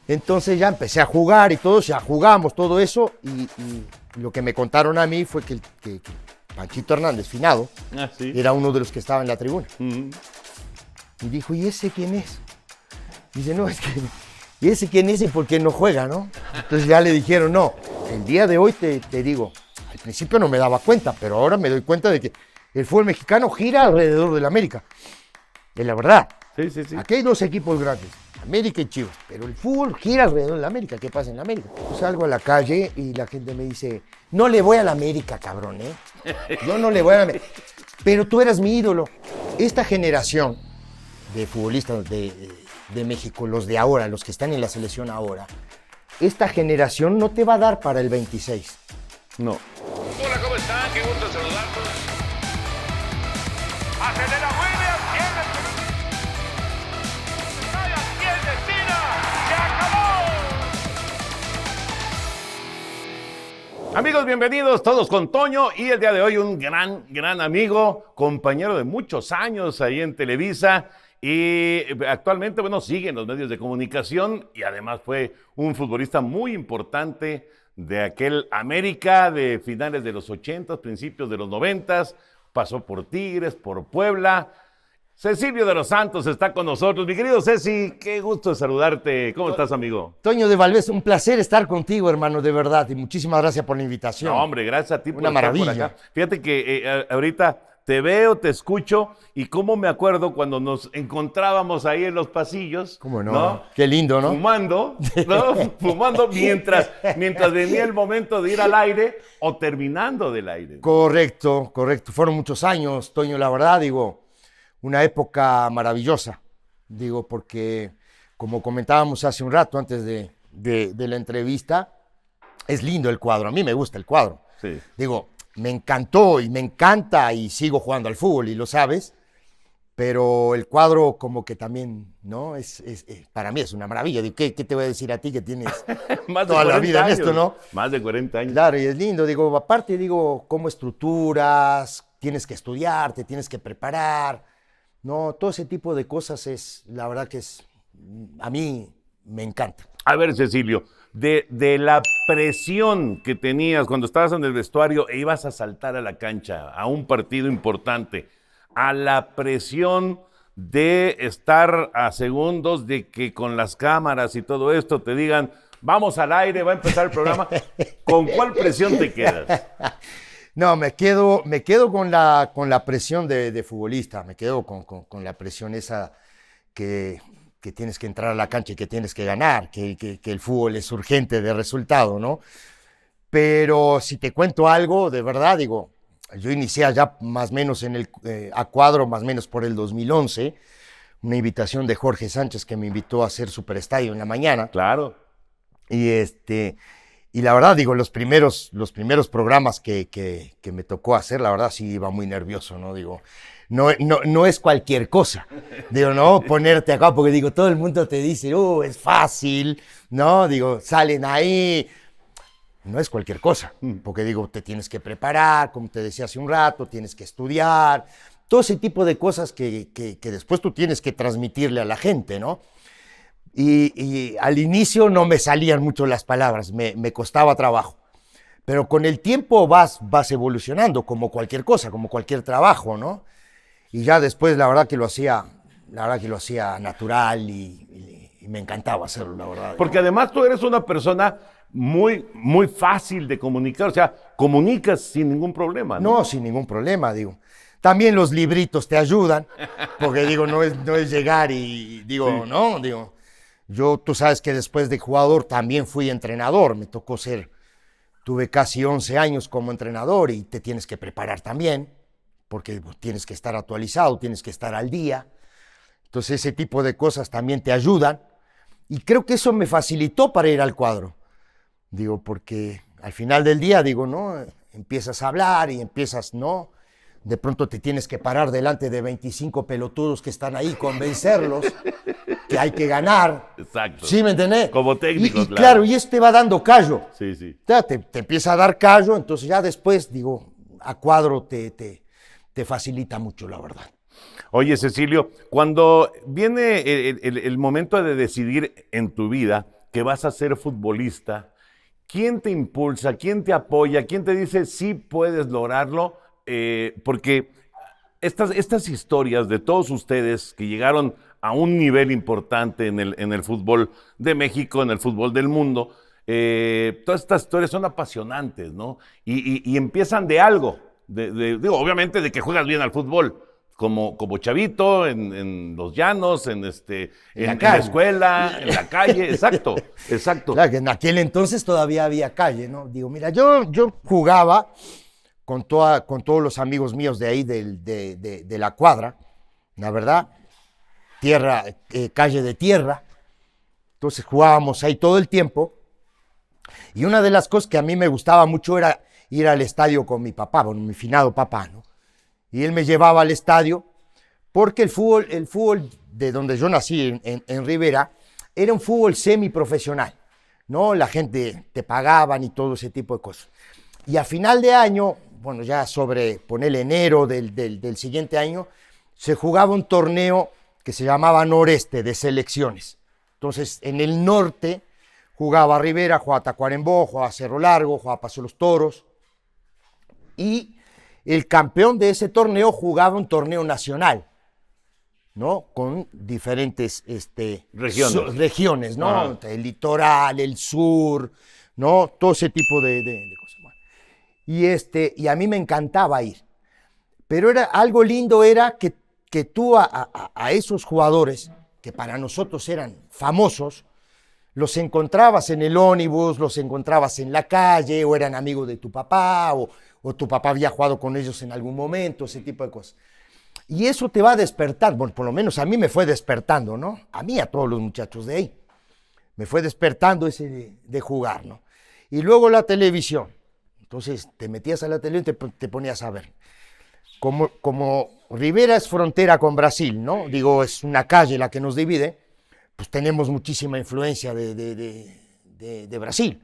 Entonces ya empecé a jugar y todo, ya jugamos todo eso y lo que me contaron a mí fue que Panchito Hernández, finado, Sí. era uno de los que estaba en la tribuna. Ujú. Y dijo, ¿y ese quién es? Dice, no, es que, ¿y ese quién es y por qué no juega, no? Entonces ya le dijeron, no, el día de hoy te digo, al principio no me daba cuenta, pero ahora me doy cuenta de que el fútbol mexicano gira alrededor del América. Es la verdad. Sí, sí, sí. Aquí hay dos equipos grandes, América y Chivas, pero el fútbol gira alrededor del América. ¿Qué pasa en la América? Yo salgo a la calle y la gente me dice, no le voy a la América, cabrón, ¿eh? Yo no le voy a la América. Pero tú eras mi ídolo. Esta generación de futbolistas de México, los de ahora, los que están en la selección ahora, esta generación no te va a dar para el 26. No. Hola, ¿cómo están? Qué gusto saludarlos. Acelera Williams, tiene el tiene, tira, se acabó. Amigos, bienvenidos todos con Toño y el día de hoy un gran amigo, compañero de muchos años ahí en Televisa y actualmente, bueno, sigue en los medios de comunicación y además fue un futbolista muy importante de aquel América de finales de los 80, principios de los 90, pasó por Tigres, por Puebla. Cecilio de los Santos está con nosotros. Mi querido Ceci, qué gusto saludarte. ¿Cómo estás, amigo? Toño de Valdés, un placer estar contigo, hermano, de verdad, y muchísimas gracias por la invitación. No, hombre, gracias a ti por Una estar por maravilla. acá. Fíjate que ahorita te veo, te escucho y cómo me acuerdo cuando nos encontrábamos ahí en los pasillos. ¿Cómo no? Qué lindo, ¿no? Fumando, ¿no? Fumando mientras venía el momento de ir al aire o terminando del aire. Correcto, correcto. Fueron muchos años, Toño, la verdad, digo, una época maravillosa, digo, porque como comentábamos hace un rato antes de la entrevista, es lindo el cuadro, a mí me gusta el cuadro. Sí. Digo, me encantó y me encanta y sigo jugando al fútbol y lo sabes, pero el cuadro como que también, ¿no? Para mí es una maravilla. Digo, ¿qué te voy a decir a ti que tienes Más de toda la 40 vida en años, esto, ¿no? Más de 40 años. Claro, y es lindo, digo, aparte, digo, cómo estructuras, tienes que estudiar, te tienes que preparar, ¿no? Todo ese tipo de cosas la verdad que a mí me encanta. A ver, Cecilio, de la presión que tenías cuando estabas en el vestuario e ibas a saltar a la cancha, a un partido importante, a la presión de estar a segundos de que con las cámaras y todo esto te digan, vamos al aire, va a empezar el programa, ¿con cuál presión te quedas? No, me quedo con la presión de futbolista, me quedo con la presión esa que tienes que entrar a la cancha y que tienes que ganar, que el fútbol es urgente de resultado, ¿no? Pero si te cuento algo, de verdad, digo, yo inicié allá más o menos a cuadro, más o menos por el 2011, una invitación de Jorge Sánchez que me invitó a hacer Superestadio en la mañana. Claro. Y la verdad, digo, los primeros programas que me tocó hacer, la verdad sí iba muy nervioso, ¿no? Digo, no es cualquier cosa. Digo, no, ponerte acá, porque digo, todo el mundo te dice, es fácil, ¿no? Digo, salen ahí. No es cualquier cosa, porque digo, te tienes que preparar, como te decía hace un rato, tienes que estudiar, todo ese tipo de cosas que después tú tienes que transmitirle a la gente, ¿no? Y al inicio no me salían mucho las palabras, me costaba trabajo. Pero con el tiempo vas evolucionando, como cualquier cosa, como cualquier trabajo, ¿no? Y ya después la verdad que lo hacía natural y me encantaba hacerlo, la verdad. Porque además tú eres una persona muy, muy fácil de comunicar, o sea, comunicas sin ningún problema, ¿no? No, sin ningún problema, digo. También los libritos te ayudan, porque digo, no es llegar y digo, Sí. no, digo, tú sabes que después de jugador también fui entrenador, me tocó tuve casi 11 años como entrenador y te tienes que preparar también, porque tienes que estar actualizado, tienes que estar al día. Entonces ese tipo de cosas también te ayudan y creo que eso me facilitó para ir al cuadro. Digo, porque al final del día, digo, ¿no? Empiezas a hablar y empiezas, ¿no? De pronto te tienes que parar delante de 25 pelotudos que están ahí, convencerlos que hay que ganar. Exacto. ¿Sí me entendés? Como técnico, y claro. claro, y eso te va dando callo. Sí, sí. Ya te empieza a dar callo, entonces ya después, digo, a cuadro te facilita mucho, la verdad. Oye, Cecilio, cuando viene el momento de decidir en tu vida que vas a ser futbolista, ¿quién te impulsa? ¿Quién te apoya? ¿Quién te dice sí puedes lograrlo? Porque estas historias de todos ustedes que llegaron a un nivel importante en el fútbol de México, en el fútbol del mundo, todas estas historias son apasionantes, ¿no? Y empiezan de algo, digo, obviamente de que juegas bien al fútbol, como chavito, en los llanos, en la escuela, en la calle, exacto. Claro, que en aquel entonces todavía había calle, ¿no? Digo, mira, yo jugaba con todos los amigos míos de ahí, de la cuadra, la verdad, calle de tierra, entonces jugábamos ahí todo el tiempo, y una de las cosas que a mí me gustaba mucho era ir al estadio con mi papá, bueno, mi finado papá, ¿no? Y él me llevaba al estadio, porque el fútbol de donde yo nací, en Rivera, era un fútbol semiprofesional, ¿no? La gente te pagaban y todo ese tipo de cosas. Y a final de año, bueno, ya sobre, ponele enero del siguiente año, se jugaba un torneo que se llamaba Noreste, de selecciones. Entonces, en el norte jugaba Rivera, jugaba Tacuarembó, jugaba Cerro Largo, jugaba Paso de los Toros. Y el campeón de ese torneo jugaba un torneo nacional, ¿no? Con diferentes regiones, ¿no? Ajá. El litoral, el sur, ¿no? Todo ese tipo de cosas. Bueno, y a mí me encantaba ir. Pero algo lindo era que tú a esos jugadores, que para nosotros eran famosos, los encontrabas en el ómnibus, los encontrabas en la calle, o eran amigos de tu papá, o tu papá había jugado con ellos en algún momento, ese tipo de cosas. Y eso te va despertando, bueno, por lo menos a mí me fue despertando, ¿no? A mí, a todos los muchachos de ahí. Me fue despertando ese de jugar, ¿no? Y luego la televisión. Entonces te metías a la televisión y te ponías a ver. Como Rivera es frontera con Brasil, ¿no? Digo, es una calle la que nos divide, pues tenemos muchísima influencia de Brasil.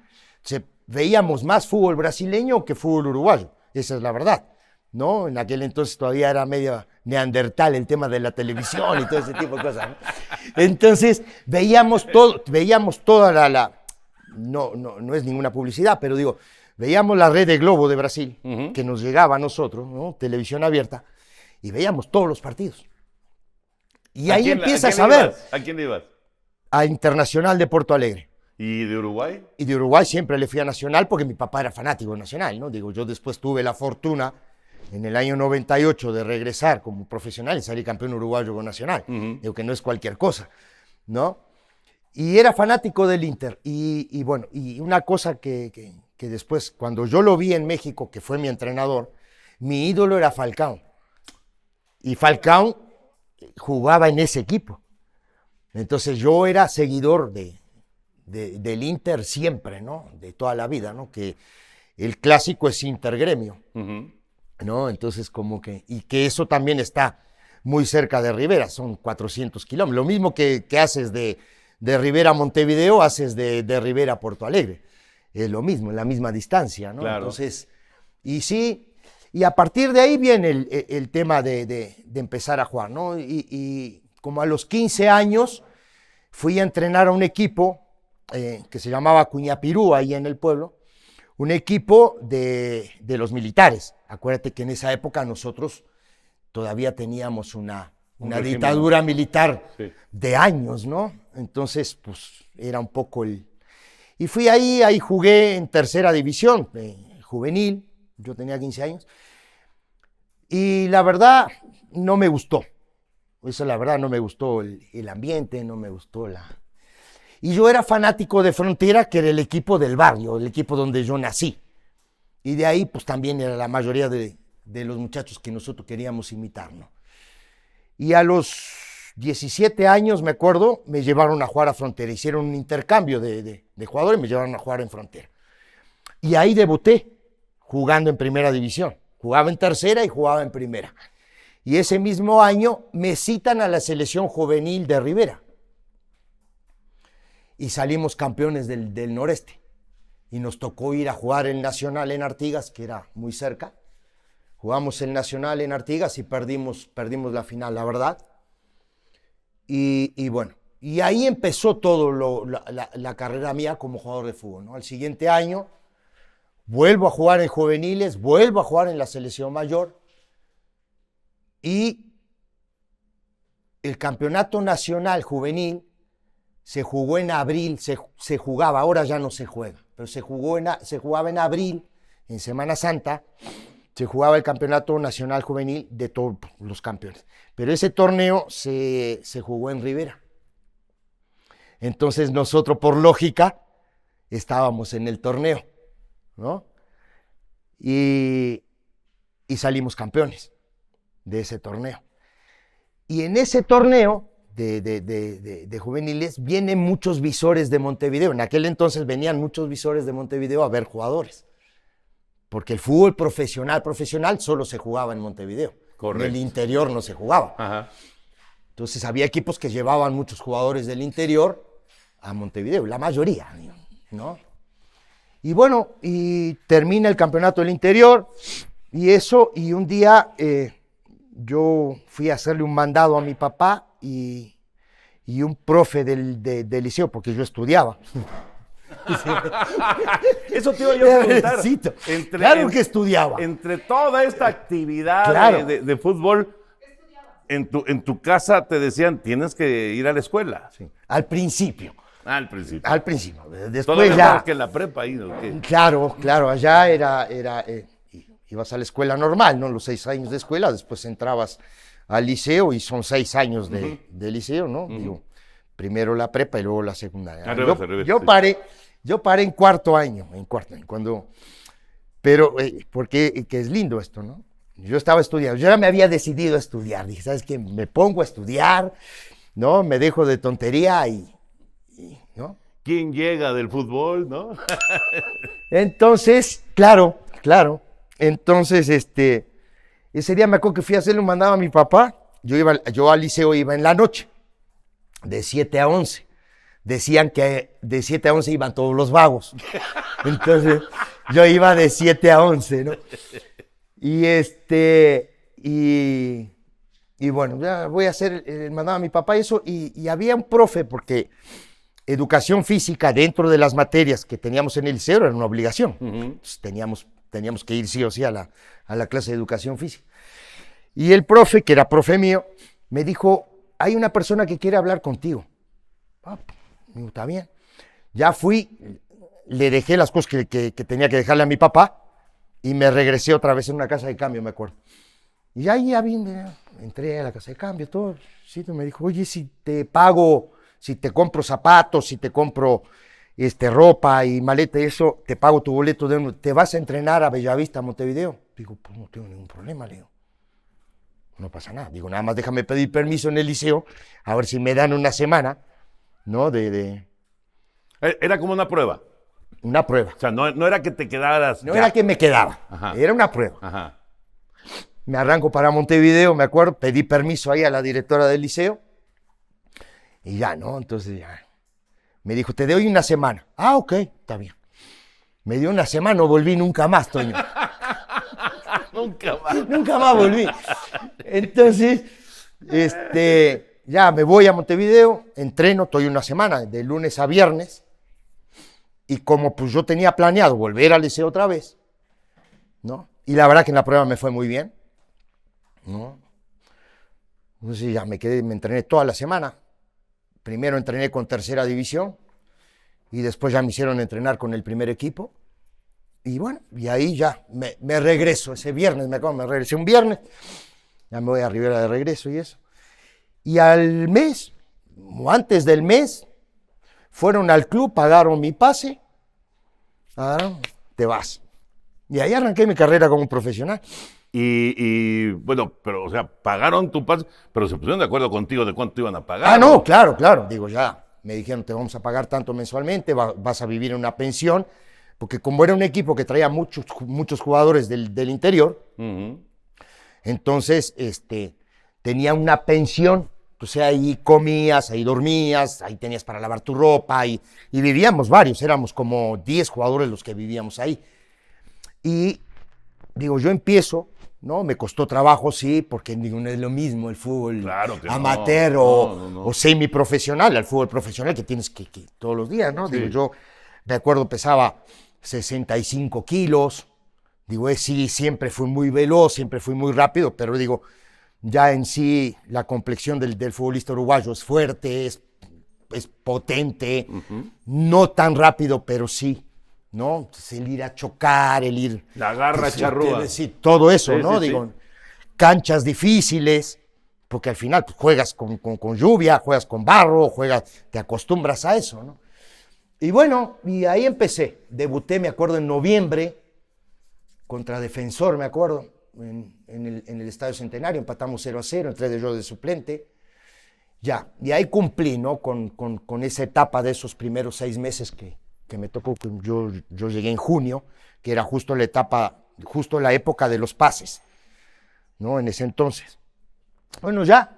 Veíamos más fútbol brasileño que fútbol uruguayo, esa es la verdad, ¿no? En aquel entonces todavía era medio neandertal el tema de la televisión y todo ese tipo de cosas, ¿no? Entonces veíamos toda no es ninguna publicidad, pero digo, veíamos la red de Globo de Brasil, que nos llegaba a nosotros, ¿no? Televisión abierta, y veíamos todos los partidos. Y ahí empiezas a ver. ¿A quién le ibas? A Internacional de Porto Alegre. ¿Y de Uruguay? Y de Uruguay siempre le fui a Nacional porque mi papá era fanático de Nacional, ¿no? Digo, yo después tuve la fortuna en el año 98 de regresar como profesional y salir campeón uruguayo con Nacional. Digo que no es cualquier cosa, ¿no? Y era fanático del Inter. Y bueno, y una cosa que después, cuando yo lo vi en México, que fue mi entrenador, mi ídolo era Falcao. Y Falcao jugaba en ese equipo. Entonces yo era seguidor del Inter siempre, ¿no? De toda la vida, ¿no? Que el clásico es Inter-Gremio, ¿no? Entonces como que, y que eso también está muy cerca de Rivera, son 400 kilómetros. Lo mismo que haces de Rivera a Montevideo, haces de Rivera a Porto Alegre. Es lo mismo, en la misma distancia, ¿no? Claro. Entonces, y sí, y a partir de ahí viene el tema de empezar a jugar, ¿no? Y como a los 15 años fui a entrenar a un equipo que se llamaba Cuñapirú, ahí en el pueblo, un equipo de los militares. Acuérdate que en esa época nosotros todavía teníamos una dictadura militar de años, ¿no? Entonces, pues era un poco Y fui ahí jugué en tercera división, juvenil, yo tenía 15 años, y la verdad no me gustó. Eso la verdad no me gustó el ambiente, no me gustó Y yo era fanático de Frontera, que era el equipo del barrio, el equipo donde yo nací. Y de ahí pues también era la mayoría de los muchachos que nosotros queríamos imitar, ¿no? Y a los 17 años, me acuerdo, me llevaron a jugar a Frontera. Hicieron un intercambio de jugadores y me llevaron a jugar en Frontera. Y ahí debuté jugando en primera división. Jugaba en tercera y jugaba en primera. Y ese mismo año me citan a la selección juvenil de Rivera. Y salimos campeones del noreste. Y nos tocó ir a jugar el Nacional en Artigas, que era muy cerca. Jugamos el Nacional en Artigas y perdimos la final, la verdad. Y bueno, y ahí empezó todo la carrera mía como jugador de fútbol, ¿no? Al siguiente año vuelvo a jugar en juveniles, vuelvo a jugar en la selección mayor y el campeonato nacional juvenil se jugó en abril, se jugaba, ahora ya no se juega, pero se jugaba en abril, en Semana Santa, se jugaba el campeonato nacional juvenil de todos los campeones. Pero ese torneo se jugó en Rivera. Entonces nosotros, por lógica, estábamos en el torneo, ¿no? Y salimos campeones de ese torneo. Y en ese torneo de juveniles vienen muchos visores de Montevideo. En aquel entonces venían muchos visores de Montevideo a ver jugadores. Porque el fútbol profesional solo se jugaba en Montevideo. Correcto. En el interior no se jugaba. Ajá. Entonces había equipos que llevaban muchos jugadores del interior a Montevideo, la mayoría, ¿no? Y bueno, y termina el campeonato del interior y un día yo fui a hacerle un mandado a mi papá y un profe del liceo, porque yo estudiaba. Eso te iba yo a preguntar. Claro que estudiaba. Entre toda esta actividad Claro. de fútbol, en tu casa te decían, tienes que ir a la escuela. Sí. Al principio. Al principio. Al principio. Después Todavía ya. más que en la prepa ahí, ¿no? ¿Qué? Claro, allá ibas a la escuela normal, ¿no? Los 6 años de escuela, después entrabas al liceo y son 6 años de liceo, ¿no? Digo, primero la prepa y luego la secundaria. Al revés, Yo paré en cuarto año, porque que es lindo esto, ¿no? Yo estaba estudiando, yo ya me había decidido a estudiar, dije, ¿sabes qué? Me pongo a estudiar, ¿no? Me dejo de tontería ¿no? ¿Quién llega del fútbol, no? Entonces, claro. Entonces, ese día me acuerdo que fui a hacerle un mandado a mi papá. Yo al liceo iba en la noche, de 7 a 11. Decían que de 7 a 11 iban todos los vagos. Entonces, yo iba de 7 a 11, ¿no? Y bueno, ya voy a hacer el mandado a mi papá y eso. Y había un profe, porque educación física dentro de las materias que teníamos en el liceo era una obligación. Entonces, teníamos que ir sí o sí a la clase de educación física. Y el profe, que era profe mío, me dijo, hay una persona que quiere hablar contigo. Digo, está bien. Ya fui, le dejé las cosas que tenía que dejarle a mi papá y me regresé otra vez en una casa de cambio, me acuerdo. Y ahí ya entré a la casa de cambio, todo. Sí, me dijo, oye, si te pago, si te compro zapatos, si te compro ropa y maleta y eso, te pago tu boleto, ¿te vas a entrenar a Bellavista, a Montevideo? Digo, pues no tengo ningún problema, le digo. No pasa nada. Digo, nada más déjame pedir permiso en el liceo, a ver si me dan una semana, ¿no? Era como una prueba. Una prueba. O sea, no era que te quedaras. No ya. era que me quedaba, Ajá. era una prueba. Ajá. Me arranco para Montevideo, me acuerdo, pedí permiso ahí a la directora del liceo y ya, ¿no? Entonces ya. Me dijo, te doy una semana. Ah, ok, está bien. Me dio una semana, no volví nunca más, Toño. Nunca más. Nunca más volví. Entonces, ya me voy a Montevideo, entreno, estoy una semana, de lunes a viernes, y como pues yo tenía planeado volver al liceo otra vez, ¿no? Y la verdad que en la prueba me fue muy bien, ¿no? Entonces ya me entrené toda la semana. Primero entrené con tercera división y después ya me hicieron entrenar con el primer equipo. Y bueno, y ahí ya me regreso ese viernes, me regresé un viernes, ya me voy a Rivera de regreso y eso. Y al mes, o antes del mes, fueron al club, pagaron mi pase, te vas. Y ahí arranqué mi carrera como profesional. Y bueno, pero, o sea, pagaron tu pase, pero se pusieron de acuerdo contigo de cuánto iban a pagar. Ah, no, claro. Digo, ya, me dijeron, te vamos a pagar tanto mensualmente, vas a vivir en una pensión, porque como era un equipo que traía muchos jugadores del interior, entonces tenía una pensión, o sea, ahí comías, ahí dormías, ahí tenías para lavar tu ropa, y vivíamos varios, éramos como 10 jugadores los que vivíamos ahí. Y digo, yo empiezo ¿no? Me costó trabajo, sí, porque no es lo mismo el fútbol Claro que no. amateur No. o semiprofesional, al fútbol profesional que tienes que todos los días, ¿no? Sí. Digo, yo me acuerdo pesaba 65 kilos, digo, sí, siempre fui muy veloz, siempre fui muy rápido, pero digo, ya en sí la complexión del futbolista uruguayo es fuerte, es potente, no tan rápido, pero sí, ¿no? Entonces, el ir a chocar, el ir... La garra charrúa. Sí, todo eso, Sí, ¿no? sí, Digo, sí. canchas difíciles, porque al final pues, juegas con lluvia, juegas con barro, te acostumbras a eso, ¿no? Y bueno, y ahí empecé. Debuté, me acuerdo, en noviembre, contra Defensor, me acuerdo, en el Estadio Centenario, empatamos 0-0, entré yo de suplente. Ya, y ahí cumplí, ¿no? Con esa etapa de esos primeros 6 meses que me tocó. Yo llegué en junio, que era justo la época de los pases, ¿no? En ese entonces. Bueno, ya,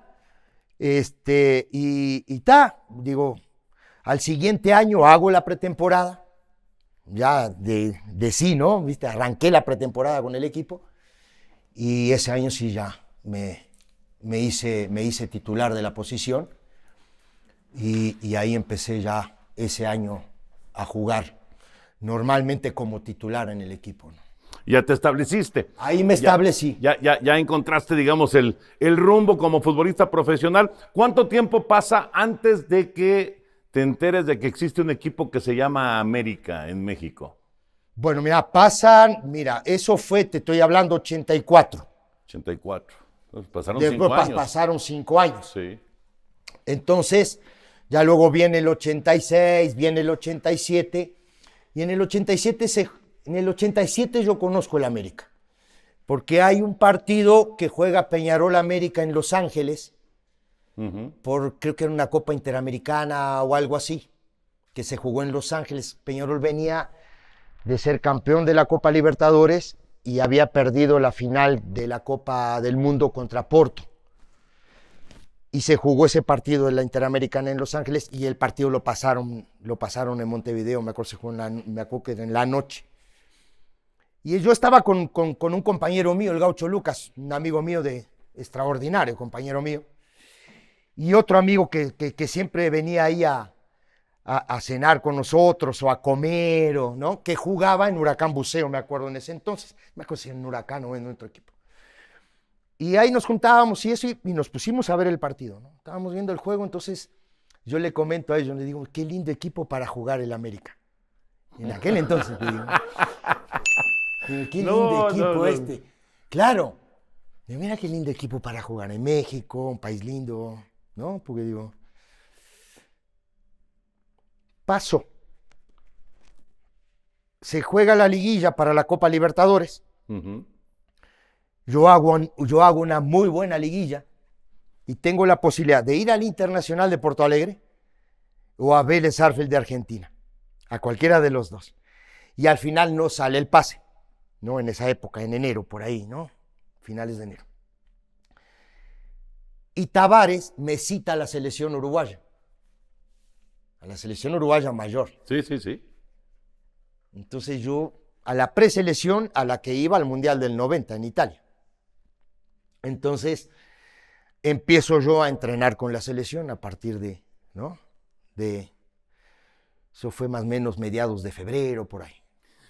digo, al siguiente año hago la pretemporada, ya de sí, ¿no? ¿Viste? Arranqué la pretemporada con el equipo y ese año sí ya me hice titular de la posición y ahí empecé ya ese año a jugar normalmente como titular en el equipo, ¿no? Ya te estableciste. Ahí me establecí. Ya encontraste, digamos, el rumbo como futbolista profesional. ¿Cuánto tiempo pasa antes de que te enteres de que existe un equipo que se llama América en México? Bueno, mira, eso fue, te estoy hablando, 84. 84. Entonces, pasaron Después 5 años. pasaron 5 años. Sí. Entonces, ya luego viene el 86, viene el 87, y en el 87 yo conozco el América, porque hay un partido que juega Peñarol América en Los Ángeles, creo que era una Copa Interamericana o algo así, que se jugó en Los Ángeles. Peñarol venía de ser campeón de la Copa Libertadores y había perdido la final de la Copa del Mundo contra Porto. Y se jugó ese partido de la Interamericana en Los Ángeles y el partido lo pasaron en Montevideo, me acuerdo que era en la noche. Y yo estaba con un compañero mío, el Gaucho Lucas, un amigo mío extraordinario, compañero mío, y otro amigo que siempre venía ahí a cenar con nosotros o a comer, ¿no? Que jugaba en Huracán Buceo, me acuerdo en ese entonces, me acuerdo si en Huracán o en otro equipo. Y ahí nos juntábamos y eso, y nos pusimos a ver el partido, ¿no? Estábamos viendo el juego, entonces yo le comento a ellos, le digo, qué lindo equipo para jugar el América. En aquel entonces, te digo, qué lindo equipo este. Claro, mira qué lindo equipo para jugar en México, un país lindo, ¿no? Porque digo, pasó. Se juega la liguilla para la Copa Libertadores. Yo hago una muy buena liguilla y tengo la posibilidad de ir al Internacional de Porto Alegre o a Vélez Sarsfield de Argentina, a cualquiera de los dos. Y al final no sale el pase, ¿no? En esa época, en enero, por ahí, ¿no? Finales de enero. Y Tavares me cita a la selección uruguaya, a la selección uruguaya mayor. Sí. Entonces yo, a la preselección a la que iba al Mundial del 90 en Italia. Entonces empiezo yo a entrenar con la selección a partir de, ¿no? Eso fue más o menos mediados de febrero, por ahí.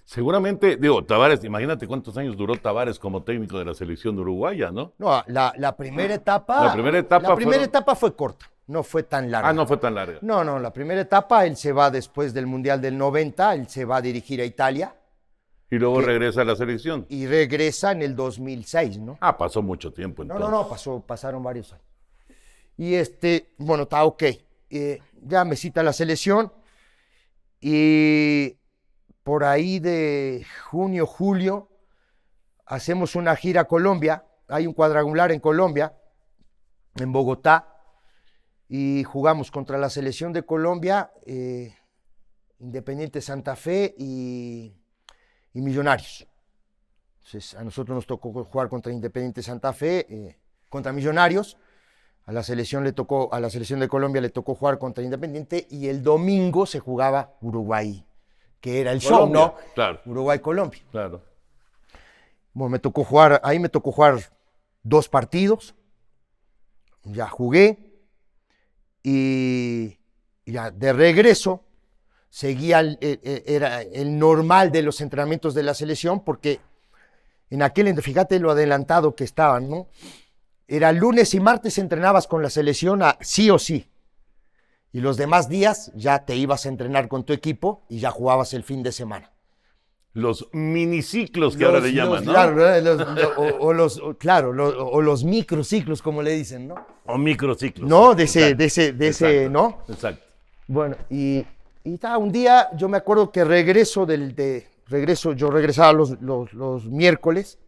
Seguramente, Tavares, imagínate cuántos años duró Tavares como técnico de la selección uruguaya, ¿no? No, la primera etapa. La primera etapa fue corta, no fue tan larga. Ah, no fue tan larga. No, la primera etapa, él se va después del Mundial del 90, él se va a dirigir a Italia. Y luego regresa a la selección. Y regresa en el 2006, ¿no? Ah, pasó mucho tiempo entonces. No, pasaron varios años. Y bueno, está ok. Ya me cita la selección y por ahí de junio, julio, hacemos una gira a Colombia. Hay un cuadrangular en Colombia, en Bogotá, y jugamos contra la selección de Colombia, Independiente Santa Fe y Millonarios. Entonces, a nosotros nos tocó jugar contra Independiente Santa Fe, contra Millonarios. A la selección de Colombia le tocó jugar contra Independiente y el domingo se jugaba Uruguay, que era el show, ¿no? Claro. Uruguay-Colombia. Claro. Bueno, ahí me tocó jugar 2 partidos, ya jugué y ya de regreso seguía era el normal de los entrenamientos de la selección, porque fíjate lo adelantado que estaban, ¿no? Era lunes y martes entrenabas con la selección sí o sí. Y los demás días ya te ibas a entrenar con tu equipo y ya jugabas el fin de semana. Los miniciclos que ahora le llaman, ¿no? Claro, o los microciclos, como le dicen, ¿no? O microciclos. No, de Exacto. ese, ¿no? Exacto. Bueno, y un día yo me acuerdo que yo regresaba los miércoles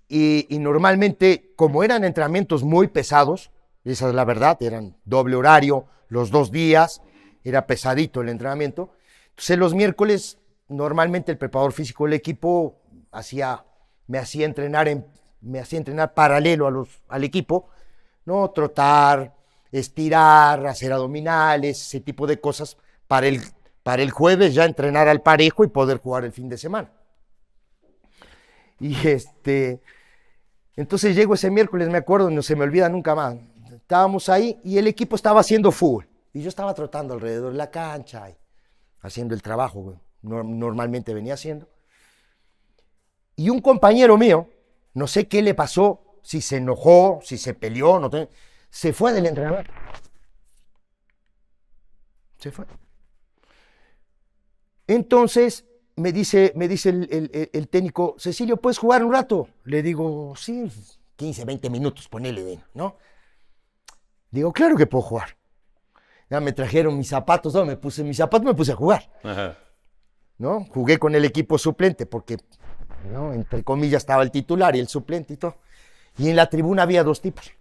y normalmente, como eran entrenamientos muy pesados, esa es la verdad, eran doble horario, los 2 días, era pesadito el entrenamiento. Entonces los miércoles, normalmente el preparador físico del equipo me hacía entrenar paralelo al equipo, ¿no? Trotar, estirar, hacer abdominales, ese tipo de cosas, para el jueves ya entrenar al parejo y poder jugar el fin de semana. Y entonces llego ese miércoles, me acuerdo, no se me olvida nunca más. Estábamos ahí y el equipo estaba haciendo fútbol. Y yo estaba trotando alrededor de la cancha y haciendo el trabajo que normalmente venía haciendo. Y un compañero mío, no sé qué le pasó, si se enojó, si se peleó, se fue del entrenamiento. Se fue. Entonces me dice el técnico: Cecilio, ¿puedes jugar un rato? Le digo, sí, 15, 20 minutos, ponele, ¿no? Digo, claro que puedo jugar. Ya me trajeron mis zapatos, me puse a jugar. Ajá. ¿No? Jugué con el equipo suplente porque, ¿no?, entre comillas, estaba el titular y el suplente y todo. Y en la tribuna había 2 tipos.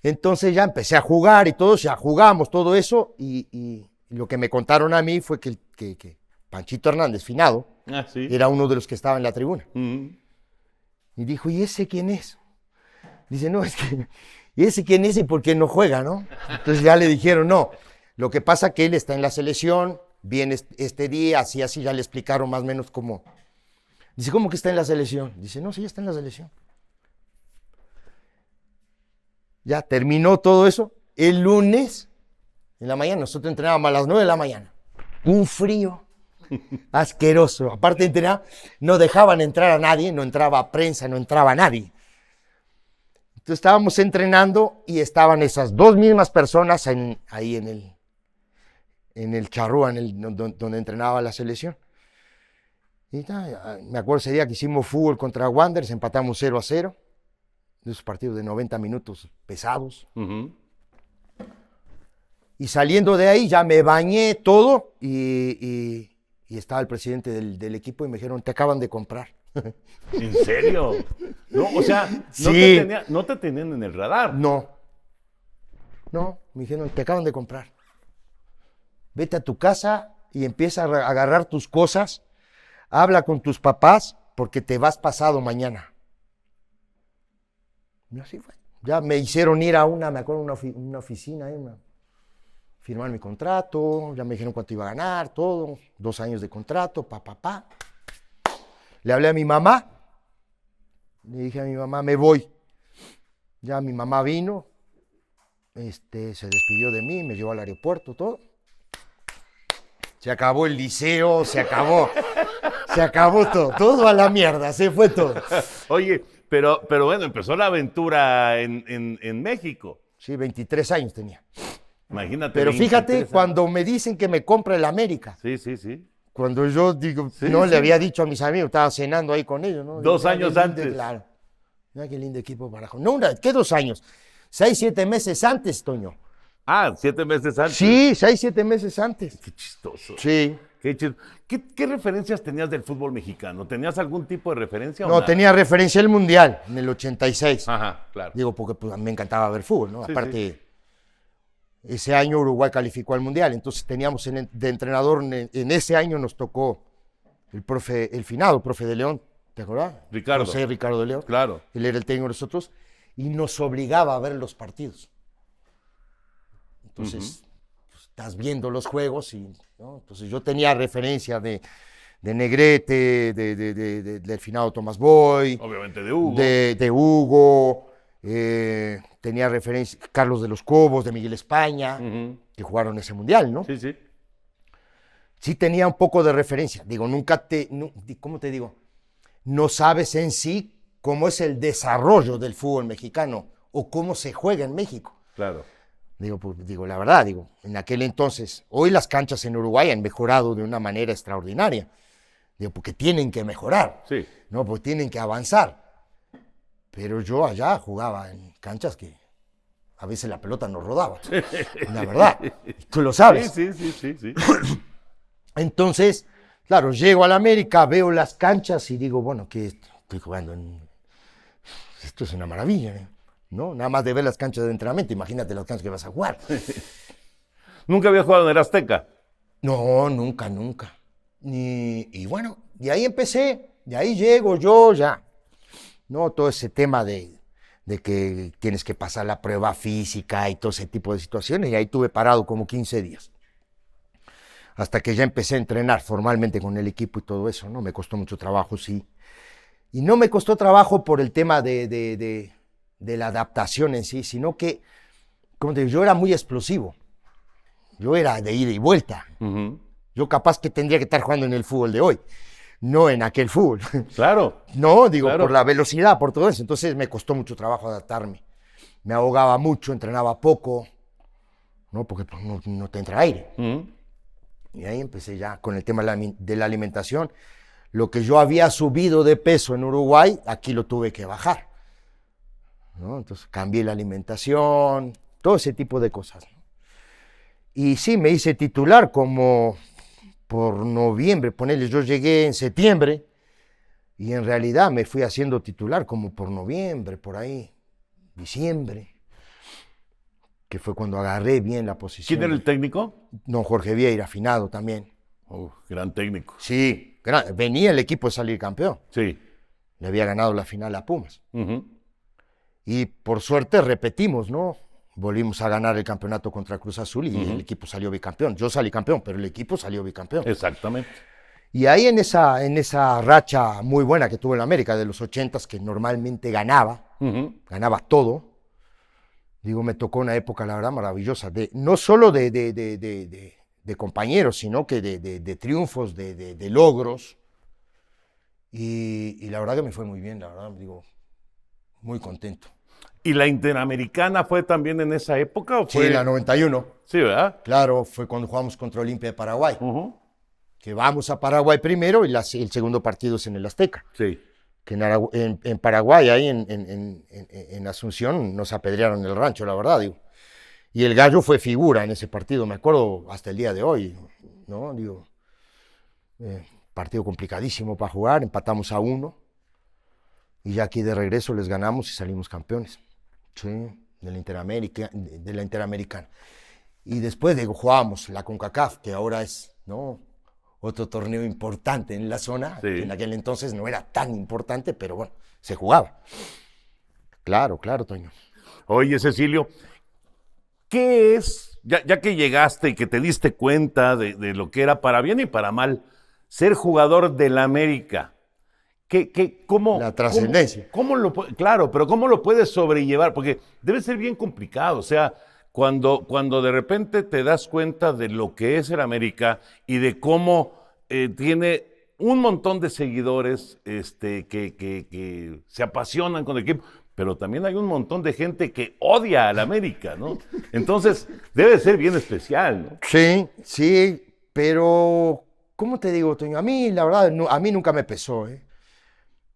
Entonces ya empecé a jugar y todos ya jugamos todo eso y lo que me contaron a mí fue que Panchito Hernández, finado, ¿Sí? era uno de los que estaba en la tribuna. Uh-huh. Y dijo, ¿y ese quién es? Dice, no, es que, ¿y ese quién es y por qué no juega, no? Entonces ya le dijeron, no, lo que pasa que él está en la selección, viene este día, así, ya le explicaron más o menos cómo. Dice, ¿cómo que está en la selección? Dice, no, sí, ya está en la selección. Ya terminó todo eso. El lunes, en la mañana, nosotros entrenábamos a las 9 de la mañana. Un frío asqueroso. Aparte de entrenar, no dejaban entrar a nadie, no entraba prensa, no entraba nadie. Entonces estábamos entrenando y estaban esas 2 mismas personas ahí en el charrúa, donde entrenaba la selección. Y me acuerdo ese día que hicimos fútbol contra Wanderers, empatamos 0-0. De esos partidos de 90 minutos pesados. Uh-huh. Y saliendo de ahí ya me bañé todo y estaba el presidente del equipo y me dijeron, te acaban de comprar. ¿En serio? No, o sea, Sí. no te tenían en el radar. No, me dijeron, te acaban de comprar. Vete a tu casa y empieza a agarrar tus cosas, habla con tus papás porque te vas pasado mañana. Y así fue. Ya me hicieron ir a me acuerdo, una oficina, firmar mi contrato, ya me dijeron cuánto iba a ganar, todo, 2 años de contrato, Le hablé a mi mamá, le dije a mi mamá, me voy. Ya mi mamá vino, se despidió de mí, me llevó al aeropuerto, todo. Se acabó el liceo, se acabó todo a la mierda, se fue todo. Oye, pero bueno, empezó la aventura en México. Sí, 23 años tenía. Imagínate. Pero 23 fíjate, años. cuando me dicen que me compra el América, Sí. cuando yo digo, Sí, no sí. le había dicho a mis amigos, estaba cenando ahí con ellos, ¿no? 2 Mira, años qué lindo, antes. Claro. Mira qué lindo equipo para jugar. No, ¿qué 2 años? 6, 7 meses antes, Toño. 7 meses antes. Sí, 6, 7 meses antes. Qué chistoso. Sí. Qué chido. ¿Qué referencias tenías del fútbol mexicano? ¿Tenías algún tipo de referencia o No, nada? tenía referencia el Mundial en el 86. Ajá, claro. Digo, porque pues, me encantaba ver fútbol, ¿no? Sí, Aparte, ese año Uruguay calificó al Mundial, entonces teníamos de entrenador, en ese año nos tocó el finado profe de León, ¿te acuerdas? Ricardo. José Ricardo de León. Claro. Él era el técnico de nosotros y nos obligaba a ver los partidos. Entonces, pues, estás viendo los juegos y, ¿no? Entonces yo tenía referencia de de Negrete, del finado Tomás Boy, Obviamente de Hugo. de Hugo, tenía referencia Carlos de los Cobos, de Miguel España, Ujú. que jugaron ese mundial, ¿no? Sí, sí. Sí tenía un poco de referencia. Digo, ¿cómo te digo? No sabes en sí cómo es el desarrollo del fútbol mexicano o cómo se juega en México. Claro. Digo, la verdad, en aquel entonces, hoy las canchas en Uruguay han mejorado de una manera extraordinaria. Digo, porque tienen que mejorar, Sí. ¿no? Porque tienen que avanzar. Pero yo allá jugaba en canchas que a veces la pelota no rodaba. La verdad, tú lo sabes. Sí, sí, sí, sí, sí. Entonces, claro, llego a la América, veo las canchas y digo, bueno, que estoy jugando esto es una maravilla, ¿no? Nada más de ver las canchas de entrenamiento, imagínate las canchas que vas a jugar. ¿Nunca había jugado en el Azteca? No, nunca. Y bueno, de ahí empecé, de ahí llego yo ya. No, todo ese tema de que tienes que pasar la prueba física y todo ese tipo de situaciones, y ahí tuve parado como 15 días. Hasta que ya empecé a entrenar formalmente con el equipo y todo eso, ¿no? Me costó mucho trabajo, sí. Y no me costó trabajo por el tema de la adaptación en sí, sino que, como te digo, yo era muy explosivo. Yo era de ida y vuelta. Ujú. Yo capaz que tendría que estar jugando en el fútbol de hoy, no en aquel fútbol. Claro. No, digo, Claro. por la velocidad, por todo eso. Entonces me costó mucho trabajo adaptarme. Me ahogaba mucho, entrenaba poco, ¿no? Porque pues, no te entra aire. Ujú. Y ahí empecé ya con el tema de la alimentación. Lo que yo había subido de peso en Uruguay, aquí lo tuve que bajar, ¿no? Entonces cambié la alimentación, todo ese tipo de cosas, ¿no? Y sí, me hice titular como por noviembre, ponele, yo llegué en septiembre y en realidad me fui haciendo titular como por noviembre, por ahí, diciembre, que fue cuando agarré bien la posición. ¿Quién era el técnico? Don Jorge Vieira, afinado también. Gran técnico. Sí, venía el equipo de salir campeón. Sí. Le había ganado la final a Pumas. Ujú. Y por suerte repetimos, ¿no? Volvimos a ganar el campeonato contra Cruz Azul y el equipo salió bicampeón. Yo salí campeón, pero el equipo salió bicampeón. Exactamente. Y ahí en esa racha muy buena que tuvo en América de los 80s, que normalmente ganaba todo, digo, me tocó una época, la verdad, maravillosa, no solo de compañeros, sino que de triunfos, de logros. Y la verdad que me fue muy bien, la verdad, digo, muy contento. ¿Y la Interamericana fue también en esa época? ¿O Sí, fue? en la 91, Sí, ¿verdad? claro, fue cuando jugamos contra Olimpia de Paraguay. Ujú. Que vamos a Paraguay primero y el segundo partido es en el Azteca. Sí. Que en Paraguay, ahí en Asunción, nos apedrearon el rancho, la verdad, digo. Y el Gallo fue figura en ese partido, me acuerdo hasta el día de hoy, ¿no? Digo, partido complicadísimo para jugar, empatamos a 1 y ya aquí de regreso les ganamos y salimos campeones, sí, de la Interamericana. Y después, digo, jugábamos la CONCACAF, que ahora es, ¿no?, otro torneo importante en la zona, Sí. que en aquel entonces no era tan importante, pero bueno, se jugaba. Claro, Toño. Oye, Cecilio, ¿qué es, ya que llegaste y que te diste cuenta de lo que era para bien y para mal, ser jugador del América? ¿Cómo, La trascendencia. Claro, pero ¿cómo lo puedes sobrellevar? Porque debe ser bien complicado, o sea, cuando de repente te das cuenta de lo que es el América y de cómo tiene un montón de seguidores que se apasionan con el equipo, pero también hay un montón de gente que odia al América, ¿no? Entonces, debe ser bien especial, ¿no? Sí, pero, ¿cómo te digo, Toño? A mí, la verdad, a mí nunca me pesó, ¿eh?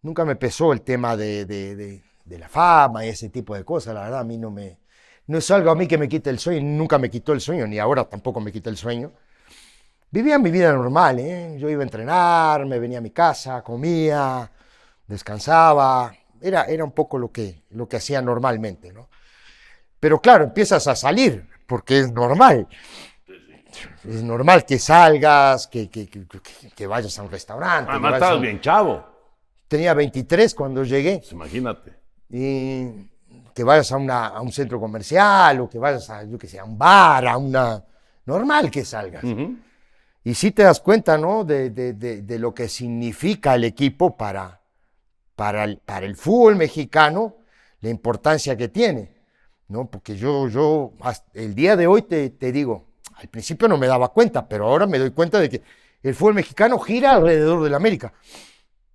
Nunca me pesó el tema de la fama y ese tipo de cosas, la verdad, a mí no es algo a mí que me quite el sueño, nunca me quitó el sueño, ni ahora tampoco me quita el sueño. Vivía mi vida normal, ¿eh? Yo iba a entrenar, me venía a mi casa, comía, descansaba, era un poco lo que hacía normalmente, ¿no? Pero claro, empiezas a salir, porque es normal. Es normal que salgas, que vayas a un restaurante. Además, estabas bien chavo, Tenía 23 cuando llegué. pues imagínate. Y que vayas a un centro comercial o que vayas a, yo que sé, a un bar, normal que salgas. Ujú. Y sí te das cuenta, ¿no? De lo que significa el equipo para el fútbol mexicano, la importancia que tiene, ¿no? Porque yo hasta el día de hoy te digo, al principio no me daba cuenta, pero ahora me doy cuenta de que el fútbol mexicano gira alrededor del América.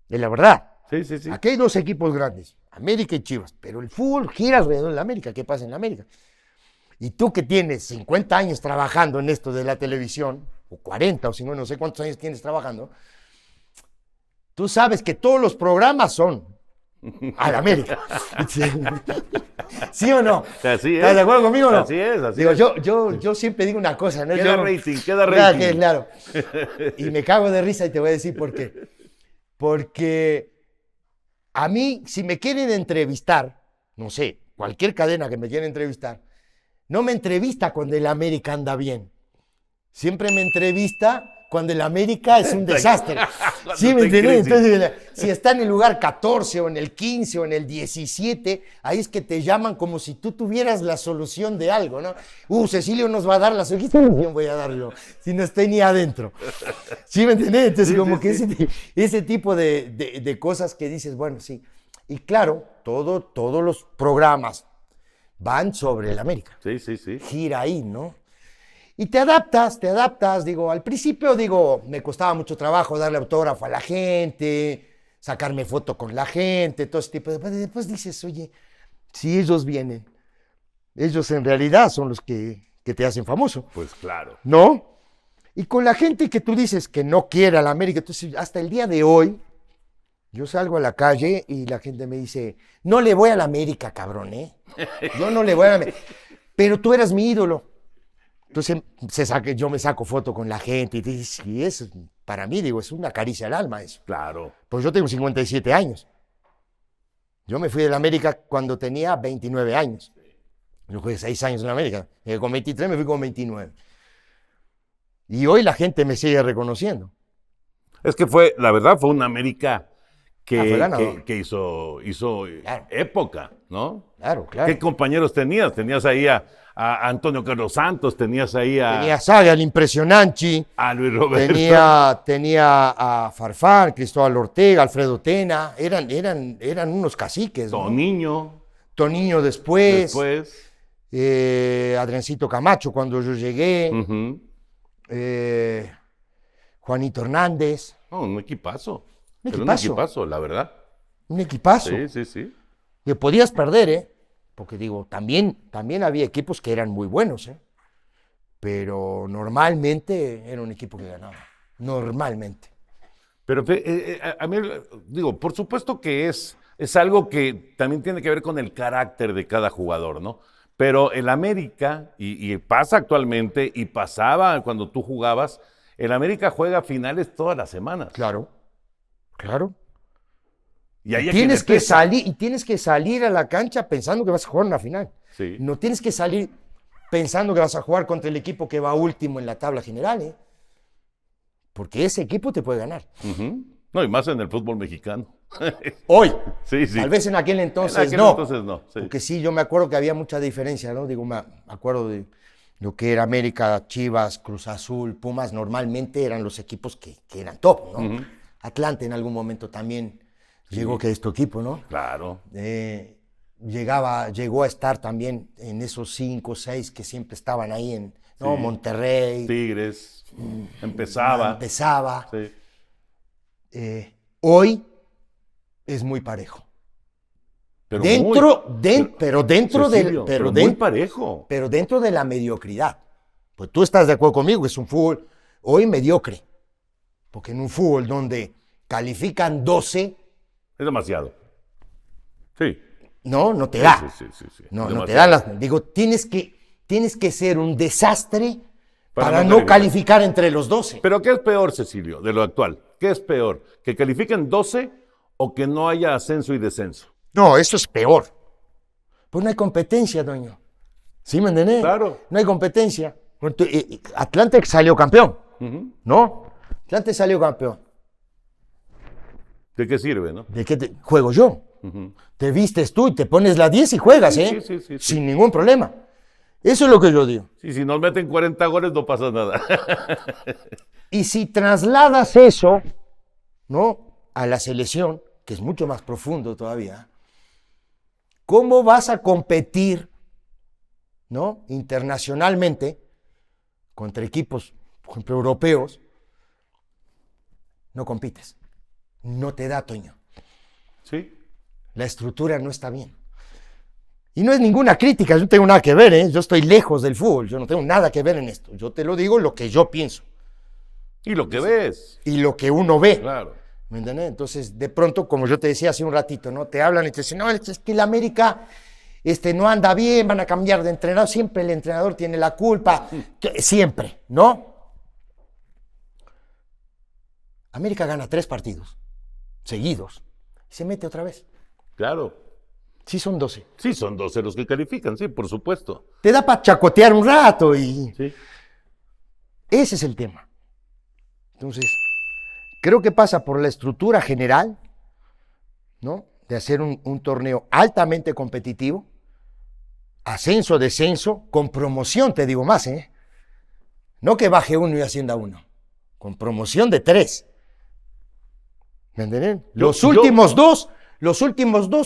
Es la verdad. Sí, sí, sí. Aquí hay dos equipos grandes, América y Chivas, pero el fútbol gira alrededor del América. ¿Qué pasa en la América? Y tú que tienes 50 años trabajando en esto de la televisión, o 40 o 50, no sé cuántos años tienes trabajando, tú sabes que todos los programas son al América. ¿Sí? ¿Sí o no? Así es. ¿Estás de acuerdo conmigo o no? Así es, así Digo, es. yo siempre digo una cosa, ¿no? Queda Yo- rating, queda Claro, rating. claro. Y me cago de risa y te voy a decir por qué. Porque a mí, si me quieren entrevistar, no sé, cualquier cadena que me quiera entrevistar, no me entrevista cuando el América anda bien. Siempre me entrevista cuando el América es un desastre. ¿Sí me está en entiendes? crisis. Entonces, si está en el lugar 14 o en el 15 o en el 17, ahí es que te llaman como si tú tuvieras la solución de algo, ¿no? Cecilio nos va a dar la solución. ¿Qué solución voy a dar yo si no estoy ni adentro? ¿Sí me entiendes? Entonces, Sí, como sí, que sí. ese tipo de cosas que dices, bueno, sí. Y claro, todos los programas van sobre el América. Sí, sí, sí. Gira ahí, ¿no? Y te adaptas, digo, al principio, digo, me costaba mucho trabajo darle autógrafo a la gente, sacarme foto con la gente, todo ese tipo de... Después dices, oye, si ellos vienen, ellos en realidad son los que te hacen famoso, Pues claro. ¿no? Y con la gente que tú dices que no quiere a la América, entonces hasta el día de hoy, yo salgo a la calle y la gente me dice, no le voy a la América, cabrón, ¿eh? Yo no le voy a la América, pero tú eras mi ídolo. Entonces yo me saco foto con la gente y es, para mí, digo, es una caricia al alma eso. Claro. Pues yo tengo 57 años. Yo me fui de la América cuando tenía 29 años. Yo jugué 6 años en la América. Con 23 me fui con 29. Y hoy la gente me sigue reconociendo. Es que fue, la verdad, fue una América Fue ganador. que hizo Claro. época, ¿no? Claro, claro. ¿Qué compañeros tenías? Tenías ahí a Antonio Carlos Santos, tenías ahí Tenía a Saga, el impresionante. a Luis Roberto. Tenía a Farfán, Cristóbal Ortega, Alfredo Tena. Eran unos caciques, ¿no? Toniño, Toniño después. después. Adriancito Camacho cuando yo llegué. Ujú. Juanito Hernández. No, un equipazo. Un Pero equipazo. un equipazo, la verdad. Un equipazo. Sí, sí, sí. Que podías perder, ¿eh? Porque digo, también había equipos que eran muy buenos, ¿eh? Pero normalmente era un equipo que ganaba. Normalmente. Pero a mí, digo, por supuesto que es algo que también tiene que ver con el carácter de cada jugador, ¿no? Pero el América, y pasa actualmente, y pasaba cuando tú jugabas, el América juega finales todas las semanas. Claro. Claro. Y ahí Y a quien tienes le que pesa. tienes que salir a la cancha pensando que vas a jugar una final. Sí. No tienes que salir pensando que vas a jugar contra el equipo que va último en la tabla general, ¿eh? Porque ese equipo te puede ganar. Ujú. No, y más en el fútbol mexicano. Hoy. Sí, sí. Tal vez en aquel entonces En aquel no. entonces no, sí. Porque sí, yo me acuerdo que había mucha diferencia, ¿no? Digo, me acuerdo de lo que era América, Chivas, Cruz Azul, Pumas, normalmente eran los equipos que eran top, ¿no? Ujú. Atlante en algún momento también llegó que es tu equipo, ¿no? Claro. Llegó a estar también en esos 5 o 6 que siempre estaban ahí en, ¿no? Sí. Monterrey. Tigres. Empezaba. Empezaba. Sí. Hoy es muy parejo. Pero Pero dentro Cecilio, del, muy parejo. pero dentro de la mediocridad. Pues tú estás de acuerdo conmigo, que es un fútbol hoy mediocre. Porque en un fútbol donde califican 12, Es demasiado. Sí. no te da. Sí. No te Demasiado. dan las. Digo, tienes que ser un desastre Para para no no calificar entre los 12. Pero ¿qué es peor, Cecilio, de lo actual? ¿Qué es peor? ¿Que califiquen 12 o que no haya ascenso y descenso? No, eso es peor. Pues no hay competencia, doño. ¿Sí me entendés? Claro. No hay competencia. Atlante salió campeón, Ujú. ¿no? Atlante salió campeón. ¿De qué sirve, no? ¿De qué juego yo? Ujú. Te vistes tú y te pones la 10 y juegas, ¿eh? Sí. Sin ningún problema. Eso es lo que yo digo. Sí, si nos meten 40 goles no pasa nada. Y si trasladas eso, ¿no?, a la selección, que es mucho más profundo todavía, ¿cómo vas a competir, ¿no?, internacionalmente contra equipos, por ejemplo, europeos? No compites. No te da, Toño. Sí. La estructura no está bien. Y no es ninguna crítica, yo no tengo nada que ver, ¿eh? Yo estoy lejos del fútbol, yo no tengo nada que ver en esto. Yo te lo digo lo que yo pienso. Y lo que ves. Y lo que uno ve. Claro. ¿Me entiendes? Entonces, de pronto, como yo te decía hace un ratito, ¿no? Te hablan y te dicen, no, es que el América no anda bien, van a cambiar de entrenador. Siempre el entrenador tiene la culpa. Siempre, ¿no? América gana 3 partidos seguidos y se mete otra vez. Claro. Sí, son 12. Sí, son 12 los que califican, sí, por supuesto. Te da para chacotear un rato y... Sí. Ese es el tema. Entonces, creo que pasa por la estructura general, ¿no?, de hacer un torneo altamente competitivo, ascenso, descenso, con promoción, te digo más, ¿eh? No que baje uno y ascienda uno, con promoción de 3. ¿Me entienden? Los últimos dos,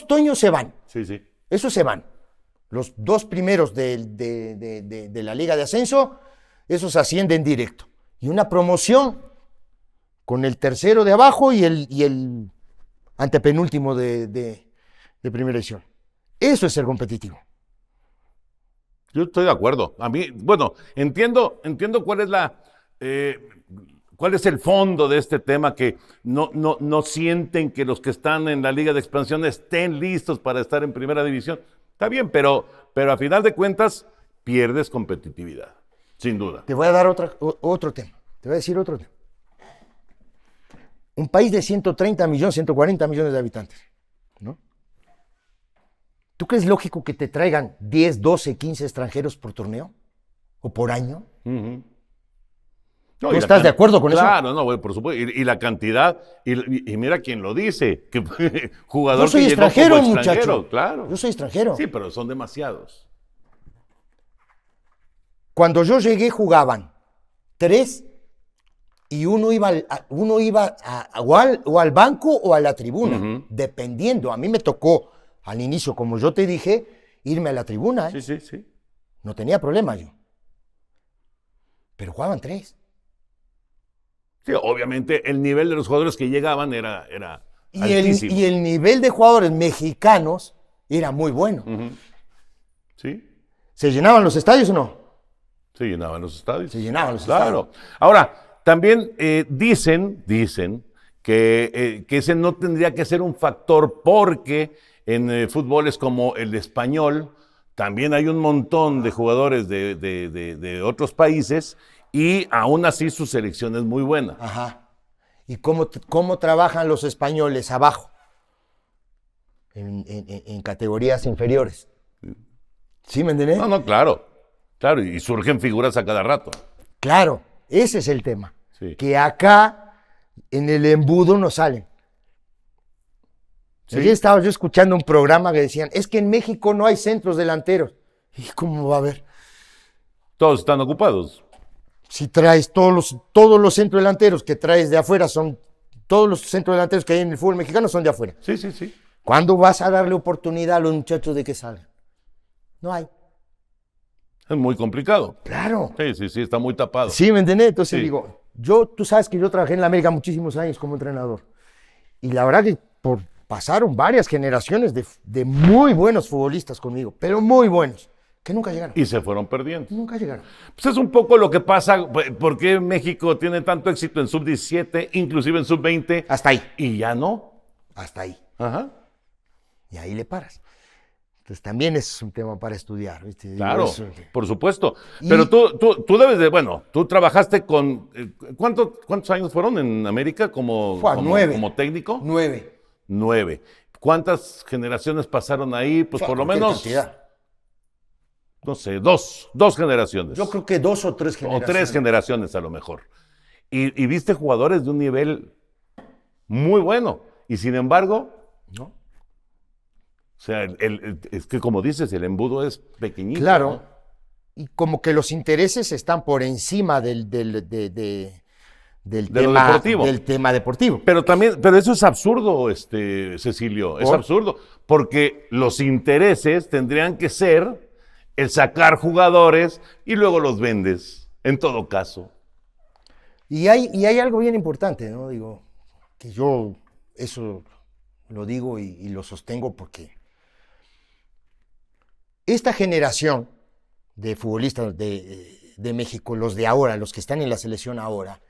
Toño, se van. Sí, sí. Esos se van. Los 2 primeros de la Liga de Ascenso, esos ascienden directo. Y una promoción con el tercero de abajo y el antepenúltimo de primera edición. Eso es ser competitivo. Yo estoy de acuerdo. A mí, bueno, entiendo cuál es cuál es el fondo de este tema, que no sienten que los que están en la Liga de Expansión estén listos para estar en Primera División. Está bien, pero a final de cuentas pierdes competitividad, sin duda. Te voy a dar otro tema. Te voy a decir otro tema. Un país de 130 millones, 140 millones de habitantes, ¿no? ¿Tú crees lógico que te traigan 10, 12, 15 extranjeros por torneo? ¿O por año? Uh-huh. No, ¿tú estás de acuerdo con eso? Claro, no, por supuesto. Y la cantidad, y mira quién lo dice, que jugador Yo soy que llegó extranjero, como muchacho. Claro. Yo soy extranjero. Sí, pero son demasiados. Cuando yo llegué jugaban 3 y uno iba o al banco o a la tribuna, Uh-huh. dependiendo. A mí me tocó al inicio, como yo te dije, irme a la tribuna, ¿eh? Sí. No tenía problema yo. Pero jugaban 3. Sí, obviamente el nivel de los jugadores que llegaban era altísimo. Y el nivel de jugadores mexicanos era muy bueno. Uh-huh. Sí, ¿Se llenaban los estadios o no? se llenaban los estadios. Se llenaban los Claro. estadios. Ahora, también dicen que ese no tendría que ser un factor, porque en fútboles como el español también hay un montón de jugadores de otros países y aún así su selección es muy buena. Ajá. ¿Y cómo trabajan los españoles abajo? En categorías inferiores. ¿Sí me entiendes? No, claro, y surgen figuras a cada rato. Claro, ese es el tema. Sí. Que acá en el embudo no salen. Sí. Ayer estaba yo escuchando un programa que decían, es que en México no hay centros delanteros. ¿Y cómo va a haber? Todos están ocupados. Si traes todos los centros delanteros que traes de afuera, todos los centros delanteros que hay en el fútbol mexicano son de afuera. Sí. ¿Cuándo vas a darle oportunidad a los muchachos de que salgan? No hay. Es muy complicado. Claro. Sí, está muy tapado. Sí, ¿me entendés? Entonces Sí. digo, tú sabes que yo trabajé en la América muchísimos años como entrenador. Y la verdad que pasaron varias generaciones de muy buenos futbolistas conmigo, pero muy buenos, que nunca llegaron. Y se fueron perdiendo. Nunca llegaron. Pues es un poco lo que pasa, ¿por qué México tiene tanto éxito en sub-17, inclusive en sub-20? Hasta ahí. Y ya no. Hasta ahí. Ajá. Y ahí le paras. Entonces también es un tema para estudiar, ¿viste? Digo, Claro, eso. por supuesto. Y- Pero tú debes de, bueno, tú trabajaste con, ¿cuántos años fueron en América como 9. como técnico? 9. 9. ¿Cuántas generaciones pasaron ahí? Pues por lo Cualquier menos, cantidad. no sé, dos generaciones. Yo creo que 2 o 3 O generaciones. 3 generaciones a lo mejor. Y viste jugadores de un nivel muy bueno. Y sin embargo, ¿No? o sea, es que como dices, el embudo es pequeñito. Claro. ¿no? y como que los intereses están por encima De lo deportivo. del tema deportivo. Pero eso es absurdo, Cecilio, es absurdo, porque los intereses tendrían que ser el sacar jugadores y luego los vendes, en todo caso. Y hay algo bien importante, ¿no? Digo, que yo eso lo digo y lo sostengo porque esta generación de futbolistas de México, los de ahora, los que están en la selección ahora,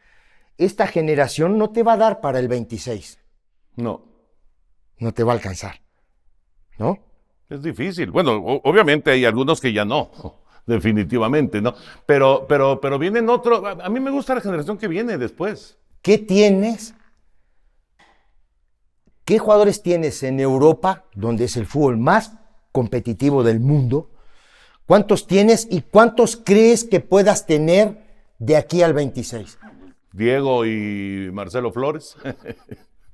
esta generación no te va a dar para el 26. No. No te va a alcanzar, ¿no? Es difícil. Bueno, obviamente hay algunos que ya no, definitivamente, ¿no? Pero vienen otros. A mí me gusta la generación que viene después. ¿Qué tienes? ¿Qué jugadores tienes en Europa, donde es el fútbol más competitivo del mundo? ¿Cuántos tienes y cuántos crees que puedas tener de aquí al 26? Diego y Marcelo Flores.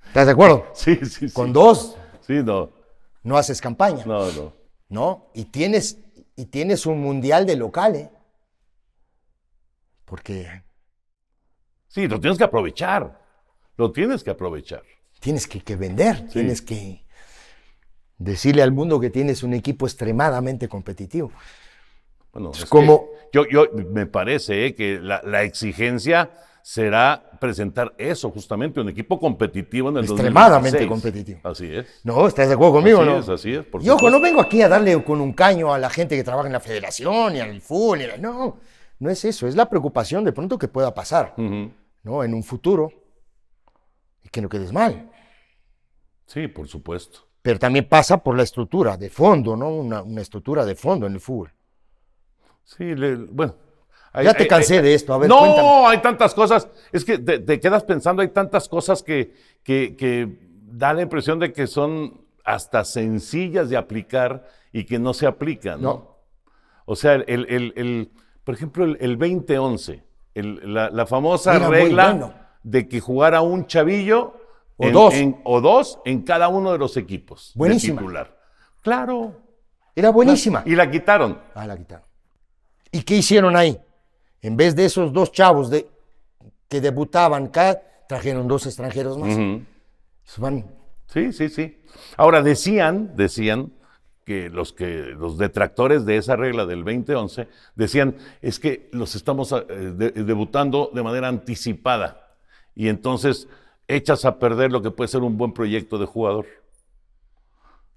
¿Estás de acuerdo? Sí. Con dos Sí, no. no haces campaña. No. ¿No? Y tienes un mundial de local, ¿eh? Porque Sí, lo tienes que aprovechar. Lo tienes que aprovechar. tienes que vender, Sí. tienes que decirle al mundo que tienes un equipo extremadamente competitivo. Bueno, Es es como- que yo me parece que la exigencia será presentar eso, justamente, un equipo competitivo en el Extremadamente 2026. competitivo. Así es. No, ¿estás de acuerdo conmigo, no? Así es. Por Y ojo, supuesto. no vengo aquí a darle con un caño a la gente que trabaja en la federación, ni al fútbol, no, no es eso, es la preocupación de pronto que pueda pasar, Ujú. ¿no? En un futuro, y que no quedes mal. Sí, por supuesto. Pero también pasa por la estructura de fondo, ¿no? Una estructura de fondo en el fútbol. Sí, bueno. Ya te cansé de esto, a ver, no, cuéntame. hay tantas cosas. Es que te quedas pensando, hay tantas cosas que da la impresión de que son hasta sencillas de aplicar y que no se aplican, ¿no? No. O sea, por ejemplo, el 20-11, la famosa Era muy regla bueno. de que jugara un chavillo O dos. en cada uno de los equipos de Buenísima. titular. Claro. Era buenísima. Y la quitaron. Ah, la quitaron. ¿Y qué hicieron ahí? En vez de esos dos chavos que debutaban, trajeron dos extranjeros más. Ujú. Van. Sí. Ahora, decían que los detractores de esa regla del 2011 decían, es que los estamos debutando de manera anticipada y entonces echas a perder lo que puede ser un buen proyecto de jugador.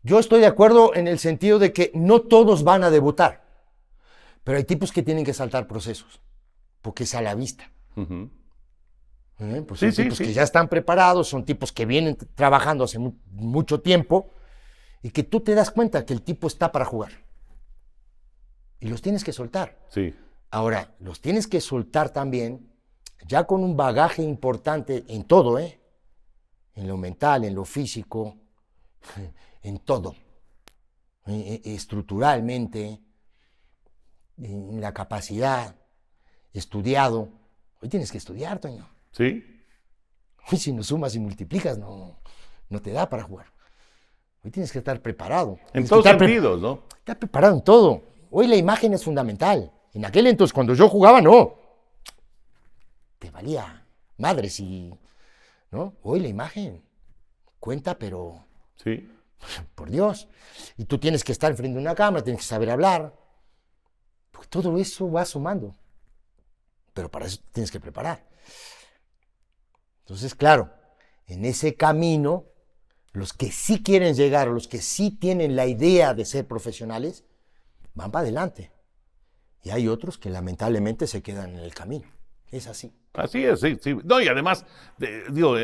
Yo estoy de acuerdo en el sentido de que no todos van a debutar, pero hay tipos que tienen que saltar procesos, porque es a la vista. Ujú. Pues Sí, son sí, tipos sí. que ya están preparados, son tipos que vienen trabajando hace mucho tiempo y que tú te das cuenta que el tipo está para jugar. Y los tienes que soltar. Sí. Ahora, los tienes que soltar también ya con un bagaje importante en todo, ¿eh? En lo mental, en lo físico, en todo. Estructuralmente, en la capacidad, estudiado. Hoy tienes que estudiar, Toño. Sí. Hoy si no sumas y multiplicas, no te da para jugar. Hoy tienes que estar preparado. En Tienes que todos estar sentidos, ¿no? estar preparado en todo. Hoy la imagen es fundamental. En aquel entonces, cuando yo jugaba, no. Te valía madre si... ¿no? Hoy la imagen cuenta, pero Sí. por Dios. Y tú tienes que estar frente a una cámara, tienes que saber hablar. Porque todo eso va sumando. Pero para eso tienes que preparar. Entonces, claro, en ese camino, los que sí quieren llegar, o los que sí tienen la idea de ser profesionales, van para adelante. Y hay otros que lamentablemente se quedan en el camino. Es así. Así es, sí. No, y además, digo,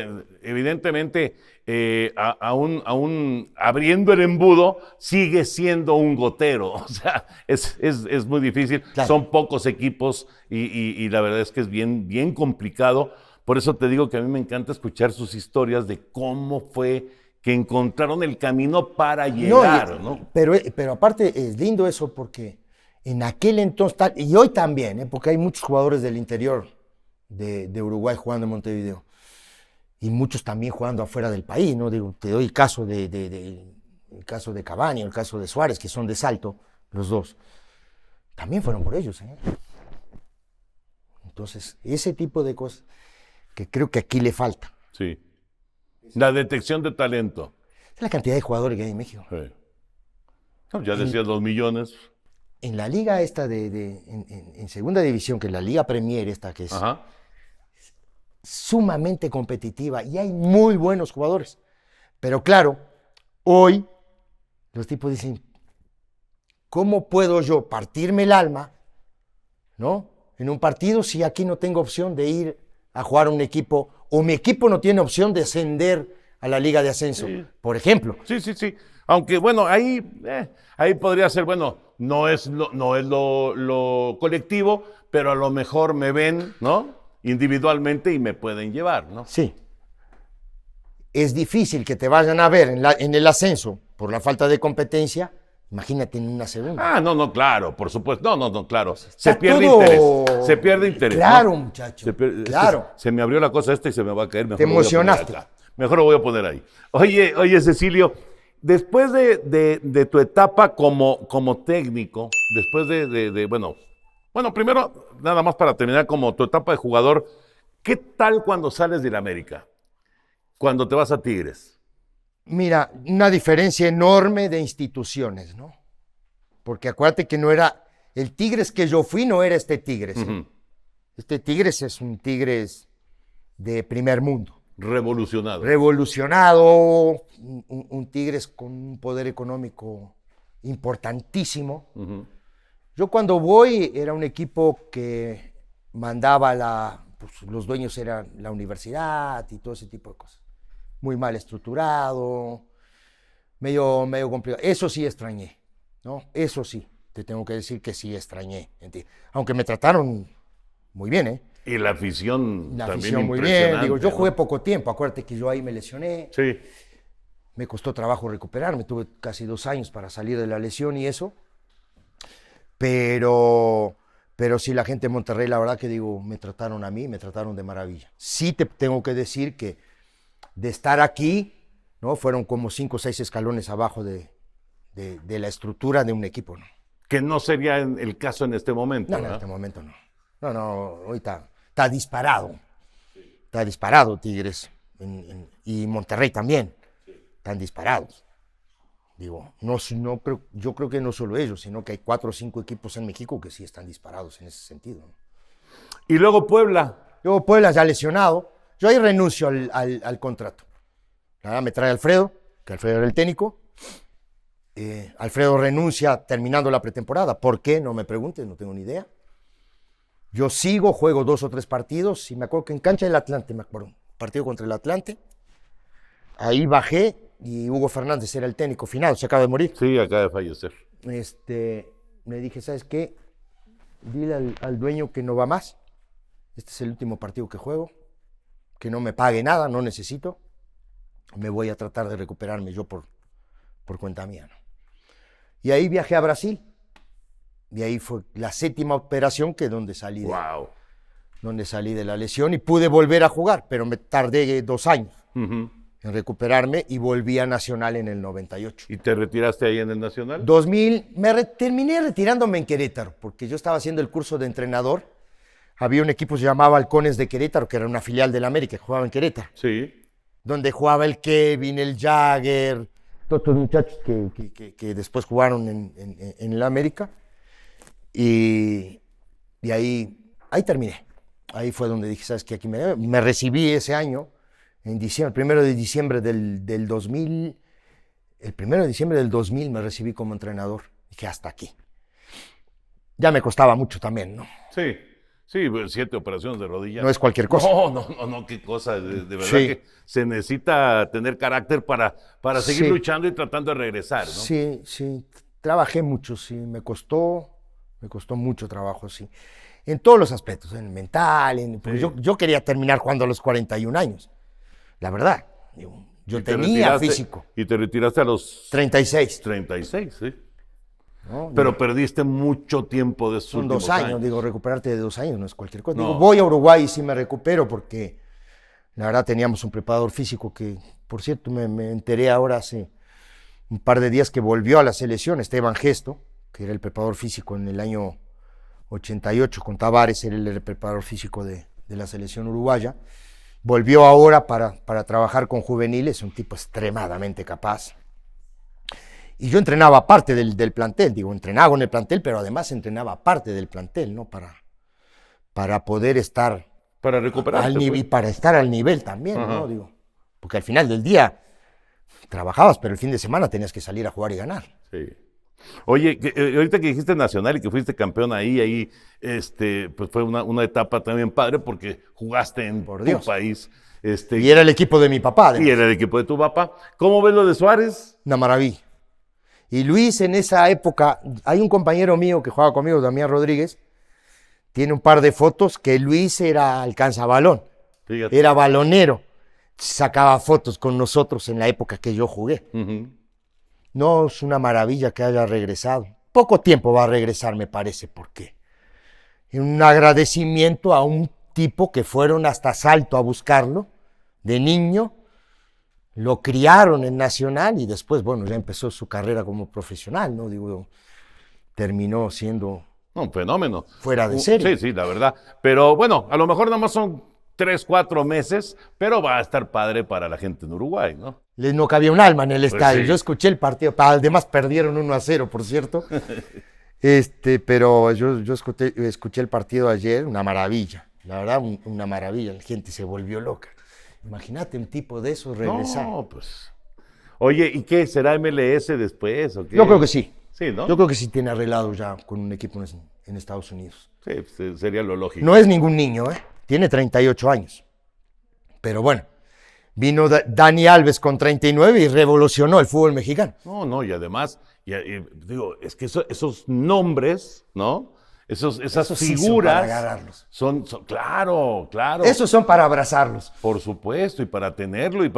evidentemente, aún abriendo el embudo, sigue siendo un gotero. O sea, es muy difícil. Claro. Son pocos equipos y la verdad es que es bien complicado. Por eso te digo que a mí me encanta escuchar sus historias de cómo fue que encontraron el camino para llegar, ¿no? Pero aparte es lindo eso porque en aquel entonces, y hoy también, porque hay muchos jugadores del interior de Uruguay jugando en Montevideo y muchos también jugando afuera del país, ¿no? Digo, te doy el caso el caso de Cavani, el caso de Suárez, que son de Salto, los dos. también fueron por ellos. Entonces, ese tipo de cosas que creo que aquí le falta. Sí. La detección de talento. Es la cantidad de jugadores que hay en México. Sí. No, ya decías 2 millones. En la liga esta en segunda división, que es la Liga Premier esta, que es Ajá. sumamente competitiva y hay muy buenos jugadores. Pero claro, hoy los tipos dicen, ¿cómo puedo yo partirme el alma, ¿no? En un partido si aquí no tengo opción de ir a jugar a un equipo o mi equipo no tiene opción de ascender a la Liga de Ascenso, Sí. por ejemplo. Sí, sí, sí. Aunque, bueno, ahí podría ser, bueno, no es lo colectivo, pero a lo mejor me ven, ¿no? Individualmente y me pueden llevar, ¿no? Sí. Es difícil que te vayan a ver en el ascenso por la falta de competencia. Imagínate en una segunda. Ah, no, claro, por supuesto. No, claro. Se Está pierde todo- interés. Se pierde interés. Claro, ¿no? muchacho. Claro. Se me abrió la cosa esta y se me va a caer. Mejor Te lo voy a poner emocionaste. acá. Mejor lo voy a poner ahí. Oye, Cecilio, después de tu etapa como técnico, después bueno, primero, nada más para terminar, como tu etapa de jugador, ¿qué tal cuando sales de la América? Cuando te vas a Tigres. Mira, una diferencia enorme de instituciones, ¿no? Porque acuérdate que no era, el Tigres que yo fui no era este Tigres. Ujú. Este Tigres es un Tigres de primer mundo. Revolucionado. Revolucionado, un Tigres con un poder económico importantísimo. Ujú. Yo cuando voy era un equipo que mandaba pues, los dueños eran la universidad y todo ese tipo de cosas. Muy mal estructurado, medio complicado. Eso sí extrañé, ¿no? Eso sí, te tengo que decir que sí extrañé. Aunque me trataron muy bien, ¿eh? Y la afición La también afición muy bien. impresionante, Digo, yo ¿no? jugué poco tiempo, acuérdate que yo ahí me lesioné. Sí. Me costó trabajo recuperarme, tuve casi 2 años para salir de la lesión y eso. Pero sí, la gente de Monterrey, la verdad que digo, me trataron de maravilla. Sí te tengo que decir que de estar aquí, ¿no? Fueron como 5 o 6 escalones abajo de la estructura de un equipo, ¿no? Que no sería el caso en este momento. No, en ¿verdad? este momento no. No, hoy está disparado. Está disparado Tigres y Monterrey también. Están disparados. Digo, yo creo que no solo ellos, sino que hay 4 o 5 equipos en México que sí están disparados en ese sentido, ¿no? Y luego Puebla. Yo, Puebla ya lesionado, yo ahí renuncio al contrato. Nada, me trae Alfredo, que Alfredo era el técnico. Alfredo renuncia terminando la pretemporada. ¿Por qué? No me preguntes, no tengo ni idea. Yo sigo, juego 2 o 3 partidos y me acuerdo que en cancha del Atlante, me acuerdo, partido contra el Atlante. Ahí bajé y Hugo Fernández era el técnico finado, se acaba de morir. Sí, acaba de fallecer. Me dije, ¿sabes qué? Dile al dueño que no va más. Este es el último partido que juego. Que no me pague nada, no necesito. Me voy a tratar de recuperarme yo por cuenta mía, ¿no? Y ahí viajé a Brasil. Y ahí fue la 7ª operación que donde salí de la lesión y pude volver a jugar, pero me tardé 2 años Ujú. en recuperarme y volví a Nacional en el 98. ¿Y te retiraste ahí en el Nacional? 2000, terminé retirándome en Querétaro, porque yo estaba haciendo el curso de entrenador. Había un equipo que se llamaba Halcones de Querétaro, que era una filial del América, que jugaba en Querétaro, Sí. donde jugaba el Kevin, el Jagger, todos los muchachos que después jugaron en el América. Y ahí terminé. Ahí fue donde dije, ¿sabes qué? Aquí me recibí ese año, en diciembre, el 1 de diciembre del 2000. El 1 de diciembre del 2000 me recibí como entrenador. Dije, hasta aquí. Ya me costaba mucho también, ¿no? Sí. Sí, 7 operaciones de rodilla. No es cualquier cosa. No, qué cosa. De verdad Sí. que se necesita tener carácter para seguir Sí. luchando y tratando de regresar, ¿no? Sí. Trabajé mucho, sí. Me costó mucho trabajo, sí. En todos los aspectos, en el mental, porque Sí. yo quería terminar jugando a los 41 años. La verdad. Yo Y te tenía retiraste- físico. Y te retiraste a los 36. 36, sí. ¿no? Pero perdiste mucho tiempo de esos Son últimos 2 años, digo, recuperarte de 2 años no es cualquier cosa. No. Digo, voy a Uruguay y sí me recupero porque la verdad teníamos un preparador físico que, por cierto, me enteré ahora hace un par de días que volvió a la selección, Esteban Gesto, que era el preparador físico en el año 88 con Tavares, era el preparador físico de la selección uruguaya. Volvió ahora para trabajar con juveniles, un tipo extremadamente capaz. Y yo entrenaba parte del plantel, entrenaba con el plantel, pero además entrenaba parte del plantel, ¿no? Para poder estar Para recuperarte. y para estar al nivel también, ¿no? Porque al final del día trabajabas, pero el fin de semana tenías que salir a jugar y ganar. Sí. Oye, ahorita que dijiste Nacional y que fuiste campeón ahí, pues fue una etapa también padre porque jugaste en Por tu Dios. país. Y era el equipo de mi papá, además. Y era el equipo de tu papá. ¿Cómo ves lo de Suárez? Una maravilla. Y Luis en esa época, hay un compañero mío que juega conmigo, Damián Rodríguez, tiene un par de fotos que Luis era alcanzabalón, Fíjate. era balonero, sacaba fotos con nosotros en la época que yo jugué. Ujú. No, es una maravilla que haya regresado. Poco tiempo va a regresar, me parece, porque un agradecimiento a un tipo que fueron hasta Salto a buscarlo, de niño, lo criaron en Nacional y después, bueno, ya empezó su carrera como profesional, ¿no? Terminó siendo No, un fenómeno. fuera de serie. Sí, la verdad. Pero bueno, a lo mejor nada más son 3, 4 meses, pero va a estar padre para la gente en Uruguay, ¿no? No cabía un alma en el estadio. sí. Yo escuché el partido, además perdieron 1-0, por cierto. Pero yo escuché el partido ayer, una maravilla. La verdad, una maravilla. La gente se volvió loca. Imagínate un tipo de esos regresar. No, pues. Oye, ¿y qué? ¿Será MLS después o qué? Yo creo que sí. Sí, ¿no? Yo creo que sí tiene arreglado ya con un equipo en Estados Unidos. Sí, pues, sería lo lógico. No es ningún niño, ¿eh? Tiene 38 años. Pero bueno, vino Dani Alves con 39 y revolucionó el fútbol mexicano. No, y además, digo, es que esos nombres, ¿no? Esas Esos sí son figuras para agarrarlos. son, claro. Esos son para abrazarlos. Por supuesto, y para tenerlo y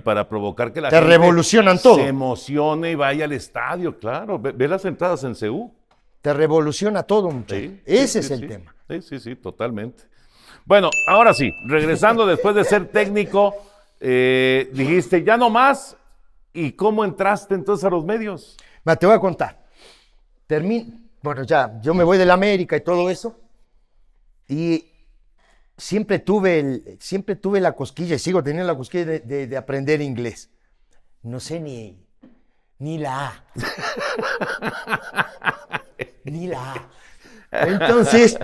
para provocar que la Te gente revolucionan todo. se emocione y vaya al estadio, claro. Ve las entradas en CU. Te revoluciona todo, muchacho. Sí, Ese sí, es el sí. tema. Sí, totalmente. Bueno, ahora sí, regresando después de ser técnico, dijiste, ya no más. ¿Y cómo entraste entonces a los medios? Mira, te voy a contar. Bueno, ya, yo me voy de la América y todo eso. Y siempre tuve la cosquilla, y sigo teniendo la cosquilla de aprender inglés. No sé ni la A. Ni la A. Entonces,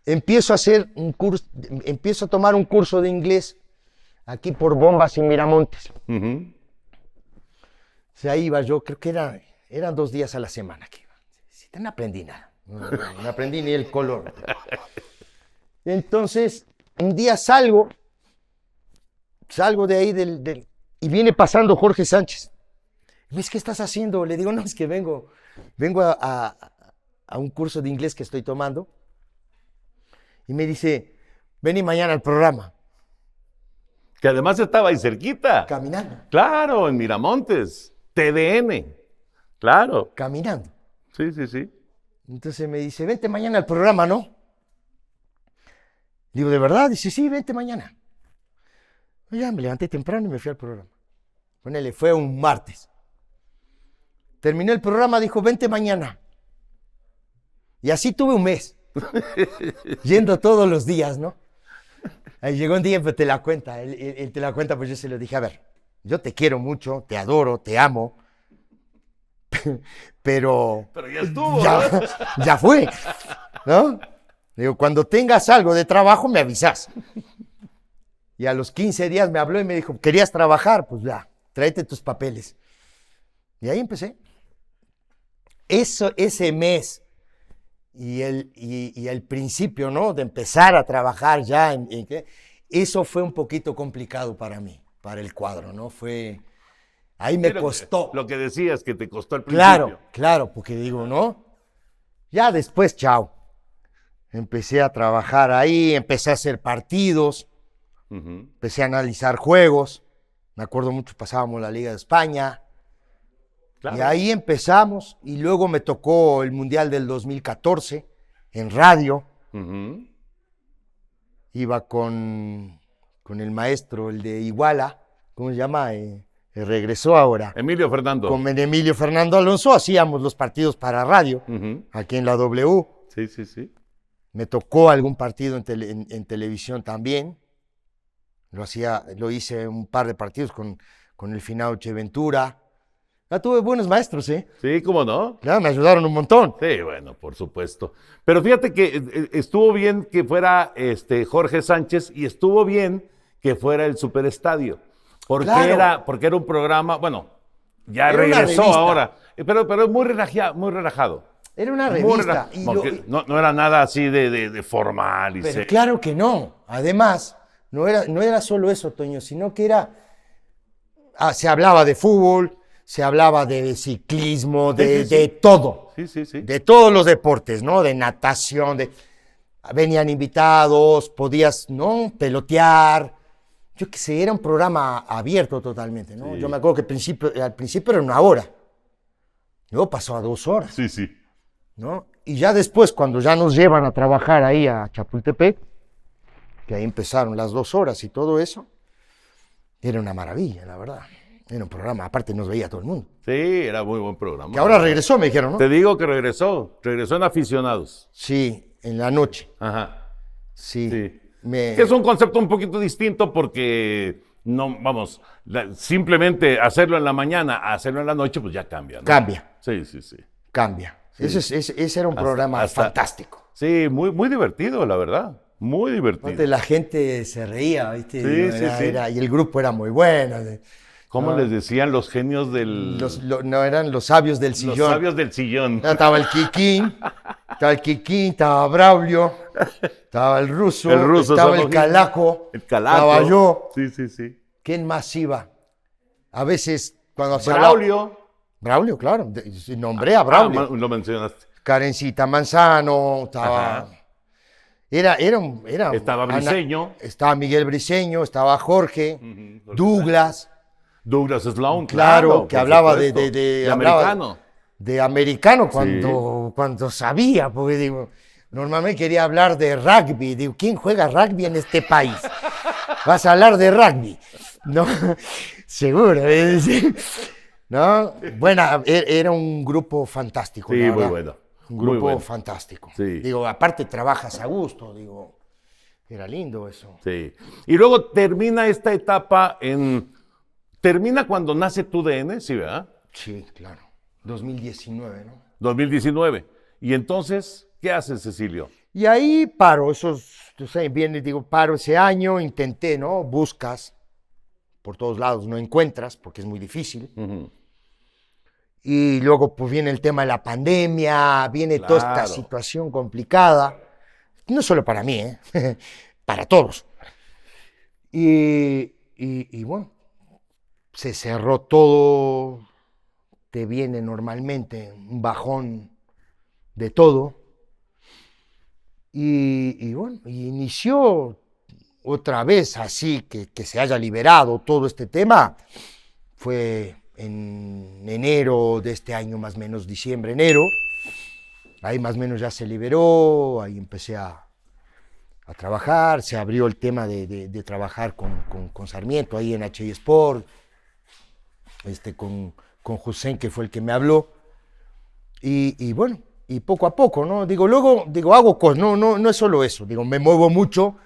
empiezo a tomar un curso de inglés aquí por Bombas y Miramontes. Ujú. O sea, iba yo, creo que eran 2 días a la semana que iba. Sí, no aprendí nada. No aprendí ni el color. Entonces, un día salgo de ahí y viene pasando Jorge Sánchez. Me dice, ¿qué estás haciendo? Le digo, no, es que vengo a un curso de inglés que estoy tomando. Y me dice, ven y mañana al programa. Que además estaba ahí cerquita. Caminando. Claro, en Miramontes. TDN. Claro. Caminando. Sí. Entonces me dice, vente mañana al programa, ¿no? Digo, ¿de verdad? Dice, sí, vente mañana. Ya me levanté temprano y me fui al programa. Ponele, fue un martes. Terminó el programa, dijo, vente mañana. Y así tuve un mes. Yendo todos los días, ¿no? Ahí llegó un día, pero te la cuenta. Él te la cuenta, pues yo se lo dije, a ver, yo te quiero mucho, te adoro, te amo. Pero ya estuvo. Ya fue, ¿no? Digo, cuando tengas algo de trabajo, me avisas. Y a los 15 días me habló y me dijo, ¿querías trabajar? Pues ya, tráete tus papeles. Y ahí empecé. Ese mes y el principio, ¿no? De empezar a trabajar ya, eso fue un poquito complicado para mí, para el cuadro, ¿no? Ahí me costó. Lo que decías, que te costó al principio. Claro, porque digo, ¿no? Ya después, chao. Empecé a trabajar ahí, empecé a hacer partidos, empecé a analizar juegos. Me acuerdo mucho, pasábamos la Liga de España. Claro. Y ahí empezamos, y luego me tocó el Mundial del 2014 en radio. Ujú. Iba con el maestro, el de Iguala, ¿cómo se llama? Regresó ahora. Emilio Fernando. Con Emilio Fernando Alonso hacíamos los partidos para radio, Ujú. aquí en la W. Sí, sí, sí. Me tocó algún partido en televisión también. Lo hice un par de partidos con el finado Che Ventura. Ya tuve buenos maestros, ¿eh? Sí, ¿cómo no? Claro, me ayudaron un montón. Sí, bueno, por supuesto. Pero fíjate que estuvo bien que fuera Jorge Sánchez y estuvo bien que fuera el Superestadio. Claro. Porque era un programa, bueno, ya Era una regresó revista. ahora, pero es muy relajado, muy relajado. Era una Muy revista. relajado. Porque no era nada así de formal y Pero serio. claro que no. Además, no era solo eso, Toño, sino que se hablaba de fútbol, se hablaba de ciclismo, Sí, sí, sí. de todo. Sí, sí, sí. De todos los deportes, ¿no? De natación, venían invitados, podías, ¿no? Pelotear. Yo qué sé, era un programa abierto totalmente, ¿no? Sí. Yo me acuerdo que al principio era 1 hora. Luego pasó a 2 horas, Sí, sí. ¿no? Y ya después, cuando ya nos llevan a trabajar ahí a Chapultepec, que ahí empezaron las 2 horas y todo eso, era una maravilla, la verdad. Era un programa, aparte nos veía todo el mundo. Sí, era muy buen programa. Que ahora regresó, me dijeron, ¿no? Te digo que regresó en Aficionados. Sí, en la noche, Ajá. sí. Sí. Me- Que es un concepto un poquito distinto porque no, vamos, simplemente hacerlo en la mañana, hacerlo en la noche, pues ya cambia, ¿no? Cambia, Sí, sí, sí. cambia. Ese era un programa hasta- fantástico. Sí, muy, muy divertido, la verdad. Muy divertido. Aparte, la gente se reía, ¿viste? Sí, sí, sí. Y el grupo era muy bueno. ¿Cómo no. les decían los genios del... No eran los sabios del los sillón. sabios del sillón? Estaba el Kikín, estaba Braulio, estaba el ruso, estaba el Samojín. Calaco, El Calaco. estaba yo. Sí, sí, sí. ¿Quién más iba? A veces, cuando se hablaba... Braulio. Braulio, claro. Nombré a Braulio. Lo mencionaste. Karencita Manzano, estaba... Ajá. Estaba Ana- Briseño. estaba Miguel Briseño, estaba Jorge, Douglas, Douglas Sloan, claro, que por hablaba supuesto. de americano. de americano cuando sabía, porque digo, normalmente quería hablar de rugby. Digo, ¿quién juega rugby en este país? Vas a hablar de rugby. No, seguro. ¿No? Bueno, era un grupo fantástico. Sí, la muy verdad. bueno. Un Muy grupo bueno. fantástico. Sí. Digo, aparte trabajas a gusto, digo, era lindo eso. Sí. Y luego termina esta etapa termina cuando nace tu DN, ¿sí, verdad? Sí, claro. 2019, ¿no? 2019. Y entonces, ¿qué haces, Cecilio? Y ahí paro, paro ese año, intenté, ¿no? Buscas por todos lados, no encuentras porque es muy difícil. Ujú. Y luego pues viene el tema de la pandemia, viene toda esta Claro. situación complicada, no solo para mí, para todos. Y bueno, se cerró todo, te viene normalmente un bajón de todo. Y bueno, inició otra vez así, que se haya liberado todo este tema, fue en enero de este año, más o menos diciembre, enero. Ahí más o menos ya se liberó, ahí empecé a trabajar, se abrió el tema de trabajar con Sarmiento ahí en HI Sport, con José, que fue el que me habló. Y bueno, y poco a poco, ¿no? Luego hago cosas, no es solo eso, me muevo mucho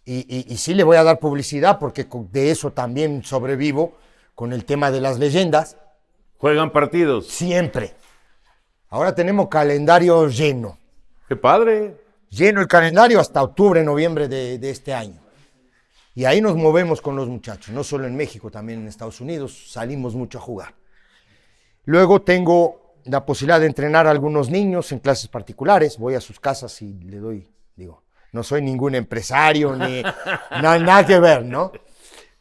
y sí le voy a dar publicidad porque de eso también sobrevivo con el tema de las leyendas. ¿Juegan partidos? Siempre. Ahora tenemos calendario lleno. ¡Qué padre! Lleno el calendario hasta octubre, noviembre de este año. Y ahí nos movemos con los muchachos, no solo en México, también en Estados Unidos, salimos mucho a jugar. Luego tengo la posibilidad de entrenar a algunos niños en clases particulares, voy a sus casas y le doy, no soy ningún empresario, ni nada que ver, ¿no?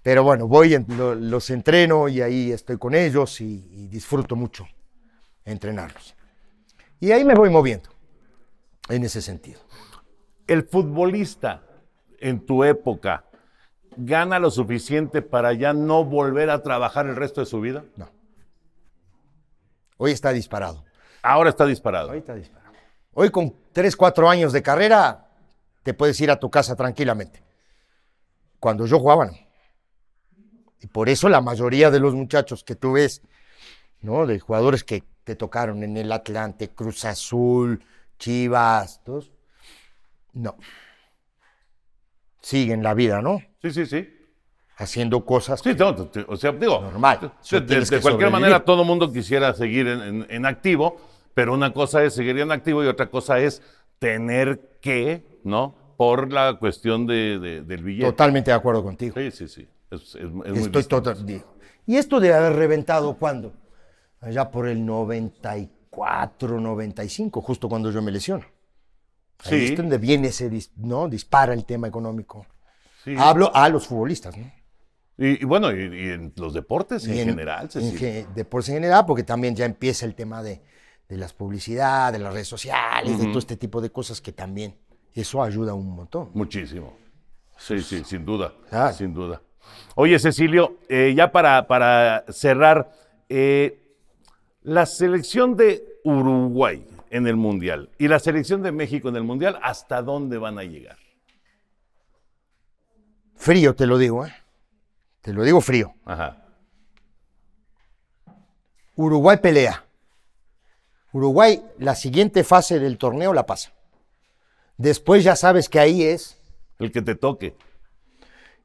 Pero bueno, los entreno y ahí estoy con ellos y disfruto mucho entrenarlos. Y ahí me voy moviendo, en ese sentido. ¿El futbolista en tu época gana lo suficiente para ya no volver a trabajar el resto de su vida? No. Hoy está disparado. Ahora está disparado. Hoy está disparado. Hoy con 3, 4 años de carrera te puedes ir a tu casa tranquilamente. Cuando yo jugaba, no. Y por eso la mayoría de los muchachos que tú ves, ¿no? De jugadores que te tocaron en el Atlante, Cruz Azul, Chivas, todos. No. Siguen la vida, ¿no? Sí. Haciendo cosas Sí, que- no, o sea, digo, Normal. Eso de tienes que cualquier sobrevivir. manera, todo el mundo quisiera seguir en activo, pero una cosa es seguir en activo y otra cosa es tener que, ¿no? Por la cuestión del billete. Totalmente de acuerdo contigo. Sí. Es muy Estoy distinto. total. ¿Y esto de haber reventado cuándo? Allá por el 94, 95, justo cuando yo me lesiono. Ahí Sí. es donde viene ese, ¿no? Dispara el tema económico. Sí. Hablo a los futbolistas, ¿no? Y bueno, y en los deportes en Y general, Cecilio. deportes en general, porque también ya empieza el tema de las publicidades, de las redes sociales, de todo este tipo de cosas que también eso ayuda un montón. Muchísimo. Sí, sin duda. Claro. Sin duda. Oye, Cecilio, ya para cerrar, la selección de Uruguay en el Mundial y la selección de México en el Mundial, ¿hasta dónde van a llegar? Frío, te lo digo, ¿eh? Te lo digo frío. Ajá. Uruguay pelea. Uruguay, la siguiente fase del torneo la pasa. Después ya sabes que ahí es, El que te toque.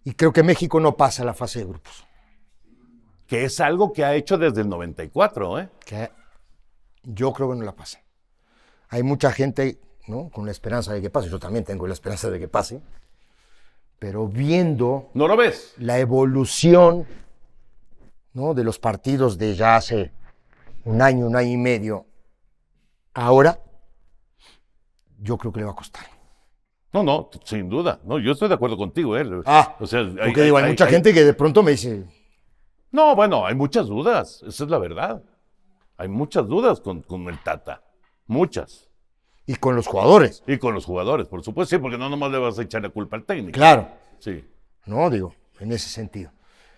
y creo que México no pasa la fase de grupos. Que es algo que ha hecho desde el 94, ¿eh? Que yo creo que no la pasa. Hay mucha gente, ¿no? Con la esperanza de que pase. Yo también tengo la esperanza de que pase. Pero viendo ¿No lo ves? la evolución, ¿no? De los partidos de ya hace un año y medio, ahora, yo creo que le va a costar. No, sin duda. No, yo estoy de acuerdo contigo, ¿eh? O sea, Porque digo, hay mucha gente que de pronto me dice, No, bueno, hay muchas dudas. Esa es la verdad. Hay muchas dudas con el Tata. Muchas. y con los jugadores, Y con los jugadores, por supuesto. Sí, porque no nomás le vas a echar la culpa al técnico. claro, Sí, ¿no? Digo, en ese sentido.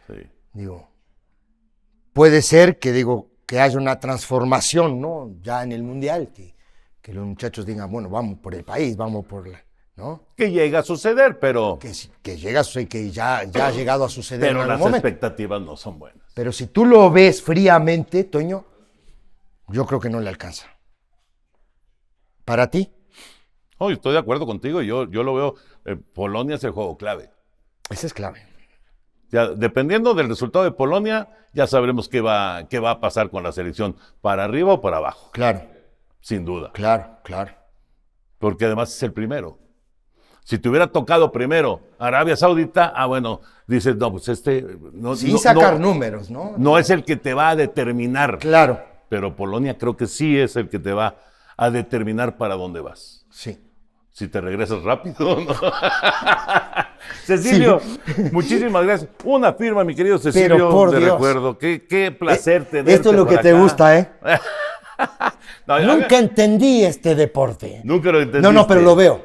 sí. Digo, puede ser que, digo, que haya una transformación, ¿no? Ya en el Mundial, que los muchachos digan, bueno, vamos por el país, vamos por la, ¿no? Que llega a suceder, pero Que llega a suceder, que ya ha llegado a suceder en las algún momento. expectativas no son buenas. Pero si tú lo ves fríamente, Toño, yo creo que no le alcanza. ¿Para ti? No, estoy de acuerdo contigo. Yo lo veo. Polonia es el juego clave. Ese es clave. Ya, dependiendo del resultado de Polonia, ya sabremos qué va a pasar con la selección, para arriba o para abajo, Claro, sin duda. claro. Porque además es el primero. Si te hubiera tocado primero Arabia Saudita, bueno, dices, no, pues no, Sin no- sacar no- números, ¿no? no es el que te va a determinar. Claro, Pero Polonia creo que sí es el que te va a determinar para dónde vas. sí. Si te regresas rápido, ¿no? Cecilio, muchísimas gracias. Una firma, mi querido Cecilio, Pero, por de Dios. recuerdo. Qué placer tenerte Esto es lo por que te acá. gusta, ¿eh? No, Nunca entendí este deporte. Nunca lo entendiste. No, pero lo veo.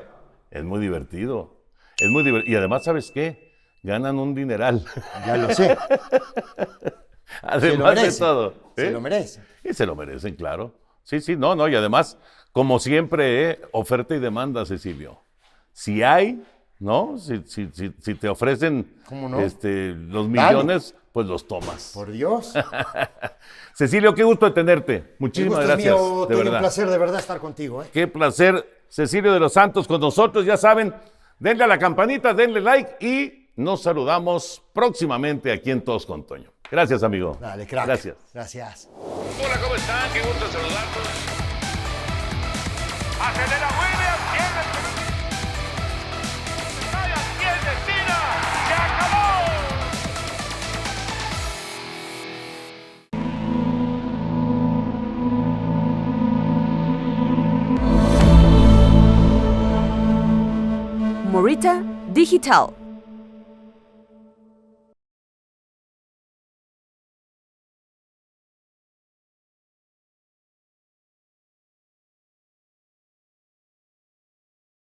Es muy divertido. Es muy divertido. Y además, ¿sabes qué? Ganan un dineral. Ya lo sé. Además de merece. todo. Se ¿eh? lo merece. Y se lo merecen, claro. Sí, no. Y además, como siempre, oferta y demanda, Cecilio. Si hay, ¿no? Si te ofrecen ¿Cómo no? los millones, pues los tomas. Por Dios. Cecilio, qué gusto de tenerte. Muchísimas El gusto es gracias. mío, de Toño, verdad. un placer de verdad estar contigo, ¿eh? Qué placer, Cecilio de los Santos con nosotros. Ya saben, denle a la campanita, denle like y nos saludamos próximamente aquí en Todos con Toño. Gracias, amigo. Dale, crack. Gracias. Gracias. Hola, ¿cómo están? Qué gusto saludarlos. Acelera Williams, tiene el tira, se acabó. Morita Digital.